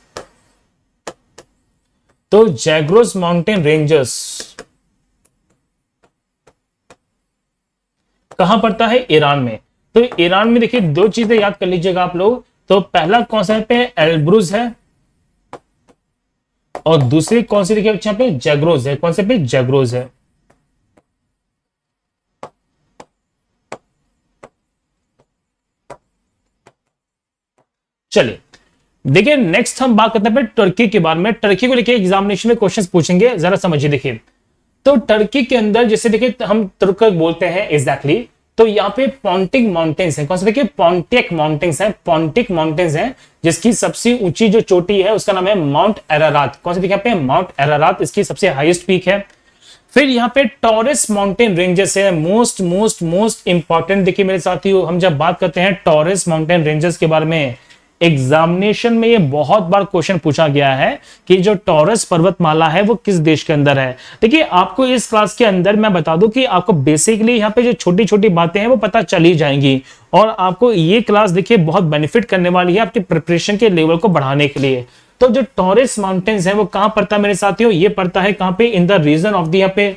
तो जैग्रोस माउंटेन रेंजर्स कहां पड़ता है, ईरान में। तो ईरान में देखिए दो चीजें याद कर लीजिएगा आप लोग। तो पहला कौन सा पे एल्ब्रुज है, और दूसरी कौन सी देखिए यहाँ पे जैग्रोस है। कौन से पे, जैग्रोस है। चलिए देखिए नेक्स्ट हम बात करते हैं टर्की के बारे में। टर्की को लेके एग्जामिनेशन में क्वेश्चंस पूछेंगे, जरा समझिए। देखिए तो टर्की के अंदर जैसे देखिए हम तुर्क बोलते हैं एग्जैक्टली, तो यहाँ पे पॉन्टिक माउंटेन्स है। कौन सा, देखिए पॉन्टिक माउंटेन्स है, पॉन्टिक माउंटेन्स है, जिसकी सबसे ऊंची जो चोटी है उसका नाम है माउंट अरारात। कौन सा, देखिए यहाँ पे माउंट अरारात इसकी सबसे हाईएस्ट पीक है। फिर यहाँ पे टॉरस माउंटेन रेंजेस है, मोस्ट मोस्ट मोस्ट इंपॉर्टेंट। देखिए मेरे साथियों हम जब बात करते हैं टॉरस माउंटेन रेंजेस के बारे में, एग्जामिनेशन में ये बहुत बार क्वेश्चन पूछा गया है कि जो टॉरस पर्वतमाला है वो किस देश के अंदर है। देखिए आपको इस क्लास के अंदर मैं बता दूं कि आपको बेसिकली यहाँ पे जो छोटी छोटी बातें हैं वो पता चली जाएंगी, और आपको ये क्लास देखिए बहुत बेनिफिट करने वाली है आपके प्रिपरेशन के लेवल को बढ़ाने के लिए। तो जो टॉरस माउंटेन्स है वो कहां पड़ता है मेरे साथियों, ये पड़ता है कहां पे, in the region of the, यहाँ पे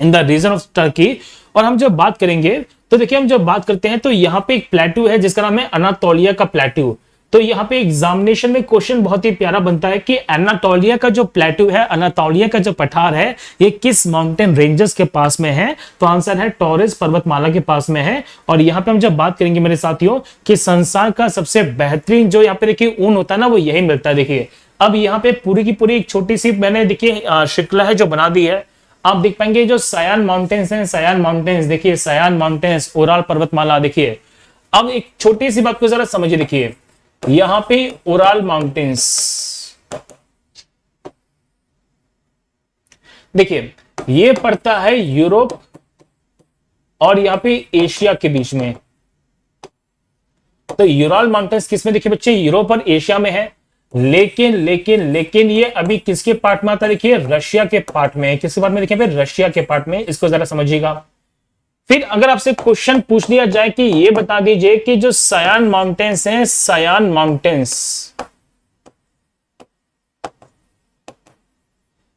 in the region of Turkey. और हम जब बात करेंगे तो देखिए हम जब बात करते हैं तो यहाँ पे एक प्लेटू है जिसका नाम है अनातोलिया का प्लेटू। तो यहाँ पे एग्जामिनेशन में क्वेश्चन बहुत ही प्यारा बनता है कि अनातोलिया का जो प्लेटू है, अनातोलिया का जो पठार है, ये किस माउंटेन रेंजेस के पास में है। तो आंसर है टॉरस पर्वतमाला के पास में है। और यहाँ पे हम जब बात करेंगे मेरे साथियों कि संसार का सबसे बेहतरीन जो यहाँ पे देखिए ऊन होता है ना, वो यही मिलता है। देखिए अब यहाँ पे पूरी की पूरी एक छोटी सी मैंने देखिए श्रृंखला है जो बना दी है। आप देख पाएंगे जो सयान माउंटेन्स हैं, सयान माउंटेन्स, देखिए सयान माउंटेन्स, ओराल पर्वतमाला। देखिए अब एक छोटी सी बात को जरा समझिए। देखिए यहां पे ओराल माउंटेन्स, देखिए ये पड़ता है यूरोप और यहां पे एशिया के बीच में। तो यूराल माउंटेन्स किसमें, देखिए बच्चे यूरोप और एशिया में है। लेकिन लेकिन लेकिन ये अभी किसके पार्ट में आता है, देखिए रशिया के पार्ट में। किसके पार्ट में, देखिए फिर रशिया के पार्ट में। इसको जरा समझिएगा। फिर अगर आपसे क्वेश्चन पूछ लिया जाए कि ये बता दीजिए कि जो सयान माउंटेन्स हैं, सयान माउंटेन्स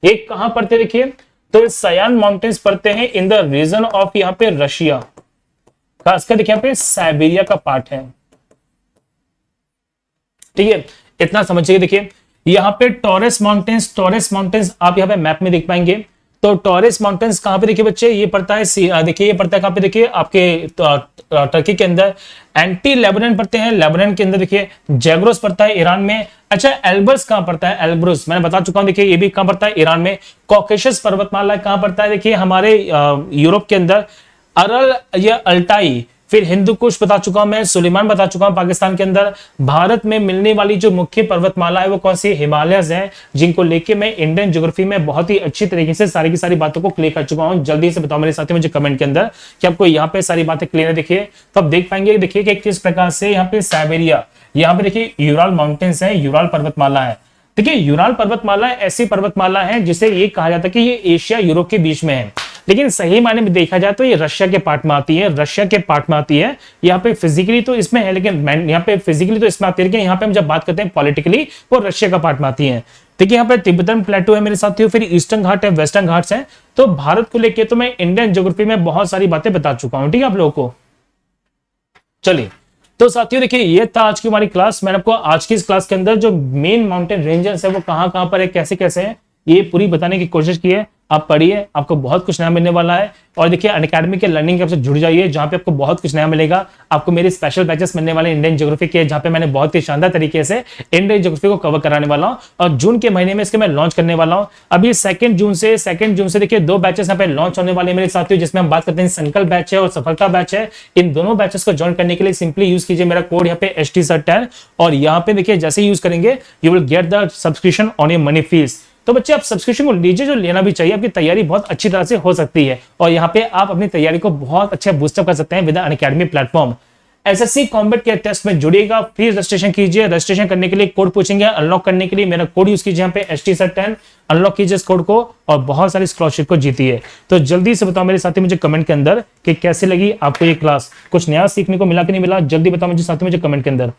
ये कहां पड़ते, देखिए तो सयान माउंटेन्स पड़ते हैं इन द रीजन ऑफ यहाँ पे रशिया, खासकर देखिए यहाँ पे साइबेरिया का पार्ट है। ठीक है, इतना समझिए। देखिए यहाँ पे टॉरेस माउंटेन्स आप यहाँ पे मैप में देख पाएंगे। तो टॉरेस माउंटेन्स कहां पे देखिए बच्चे, ये पड़ता है देखिए ये पड़ता है कहां पे, देखिए आपके टर्की के अंदर। एंटी लेबनान पड़ते हैं लेबनान के अंदर। देखिए जैग्रोस पड़ता है ईरान में। अच्छा एल्बर्स कहां पड़ता है, एल्ब्रुस मैंने बता चुका हूं। देखिए ये भी कहां पड़ता है, ईरान में। कॉकेशस पर्वतमाला कहां पड़ता है, देखिए हमारे यूरोप के अंदर। अरल या अल्टाई, फिर हिंदू कुश बता चुका हूं मैं, सुलेमान बता चुका हूं पाकिस्तान के अंदर। भारत में मिलने वाली जो मुख्य पर्वतमाला है वो कौन सी, हिमालयस है, जिनको लेके मैं इंडियन ज्योग्राफी में बहुत ही अच्छी तरीके से सारी की सारी बातों को क्लियर कर चुका हूं। जल्दी से बताओ मेरे साथी मुझे कमेंट के अंदर कि आपको यहाँ पे सारी बातें क्लियर है। देखिए तो आप देख पाएंगे, देखिए कि किस प्रकार से यहाँ पे साइबेरिया, यहाँ पे देखिए यूराल माउंटेन्स है, यूराल पर्वतमाला है। देखिए यूराल पर्वतमाला ऐसी पर्वतमाला है जिसे ये कहा जाता है कि ये एशिया यूरोप के बीच में है, लेकिन सही मायने में देखा जाए तो ये रशिया के पार्ट में आती है, रशिया के पार्ट में आती है। यहाँ पे फिजिकली तो इसमें है, लेकिन यहाँ पे फिजिकली तो इसमें आती है, लेकिन यहाँ पे हम जब बात करते हैं पॉलिटिकली वो रशिया का पार्ट में आती है। देखिए यहाँ पे तिब्बतन प्लेटो है मेरे साथियों, फिर ईस्टर्न घाट है, वेस्टर्न घाट्स है। तो भारत को लेकर तो मैं इंडियन ज्योग्राफी में बहुत सारी बातें बता चुका हूं, ठीक है आप लोगों को। चलिए तो साथियों देखिए ये था आज की हमारी क्लास। मैंने आपको आज की इस क्लास के अंदर जो मेन माउंटेन रेंजेस है वो कहां पर है, कैसे कैसे है, ये पूरी बताने की कोशिश की है। आप पढ़िए, आपको बहुत कुछ नया मिलने वाला है। और देखिए अनअकैडमी के लर्निंग कैंप से जुड़ जाइए, जहां पे आपको बहुत कुछ नया मिलेगा। आपको मेरे स्पेशल बैचेस मिलने वाले इंडियन ज्योग्राफी के, जहां पे मैंने बहुत ही शानदार तरीके से इंडियन ज्योग्राफी को कवर कराने वाला हूं। और जून के महीने में इसके मैं लॉन्च करने वाला हूं। अभी 2 जून से देखिए 2 बैचेस यहाँ पे लॉन्च होने वाले मेरे साथियों, जिसमें हम बात करते हैं संकल्प बैच है और सफलता बैच है। इन दोनों बैचेस को ज्वाइन करने के लिए सिंपली यूज कीजिए मेरा कोड यहाँ पे HTSIR10, और यहाँ पे देखिए जैसे यूज करेंगे you will get the subscription on your money fees. तो बच्चे आप सब्सक्रिप्शन को लीजिए, जो लेना भी चाहिए, आपकी तैयारी बहुत अच्छी तरह से हो सकती है। और यहाँ पे आप अपनी तैयारी को बहुत अच्छा बूस्टअप कर सकते हैं with Unacademy platform. SSC combat के टेस्ट में जुड़िएगा, फिर रजिस्ट्रेशन कीजिए। रजिस्ट्रेशन करने के लिए कोड पूछेंगे, अनलॉक करने के लिए मेरा कोड यूज कीजिए यहाँ पे HTSIR10, अनलॉक कीजिए इस कोड को और बहुत सारी स्कॉलरशिप को जीतिए। तो जल्दी से बताओ मेरे साथी मुझे कमेंट के अंदर कि कैसी लगी आपको ये क्लास, कुछ नया सीखने को मिला कि नहीं मिला, जल्दी बताओ मुझे साथी मुझे कमेंट के अंदर।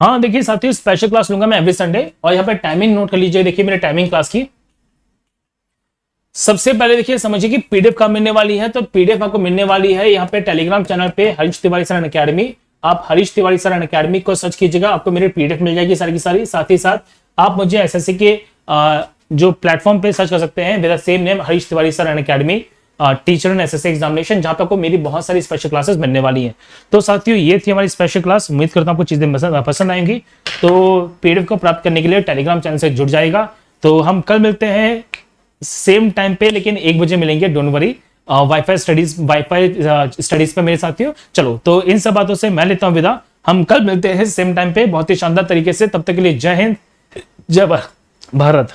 हाँ देखिए साथियों स्पेशल क्लास लूंगा मैं एवरी संडे, और यहाँ पे टाइमिंग नोट कर लीजिए। देखिए मेरे टाइमिंग क्लास की सबसे पहले देखिए समझिए कि पीडीएफ कब मिलने वाली है। तो पीडीएफ आपको मिलने वाली है यहाँ पे टेलीग्राम चैनल पे हरीश तिवारी सर अनअकैडमी। आप हरीश तिवारी सर अनअकैडमी को सर्च कीजिएगा, आपको मेरी पीडीएफ मिल जाएगी सारी की सारी। साथ ही साथ आप मुझे एसएससी के जो प्लेटफॉर्म पे सर्च कर सकते हैं with the same name Harish Tiwari sir Unacademy teacher in SSC examination, जहां पे आपको मेरी बहुत सारी स्पेशल क्लासेस मिलने वाली हैं। तो साथियों ये थी हमारी स्पेशल क्लास, उम्मीद करता हूं आपको चीजें पसंद आएंगी। तो पीडीएफ को प्राप्त करने के लिए टेलीग्राम चैनल से जुड़ जाएगा। तो हम कल मिलते हैं सेम टाइम पे, लेकिन 1 बजे मिलेंगे, डोंट वरी। वाईफाई स्टडीज पे मेरे साथियों। चलो तो इन सब बातों से मैं लेता हूं विदा, हम कल मिलते हैं सेम टाइम पे बहुत ही शानदार तरीके से। तब तक के लिए जय हिंद, जय भारत।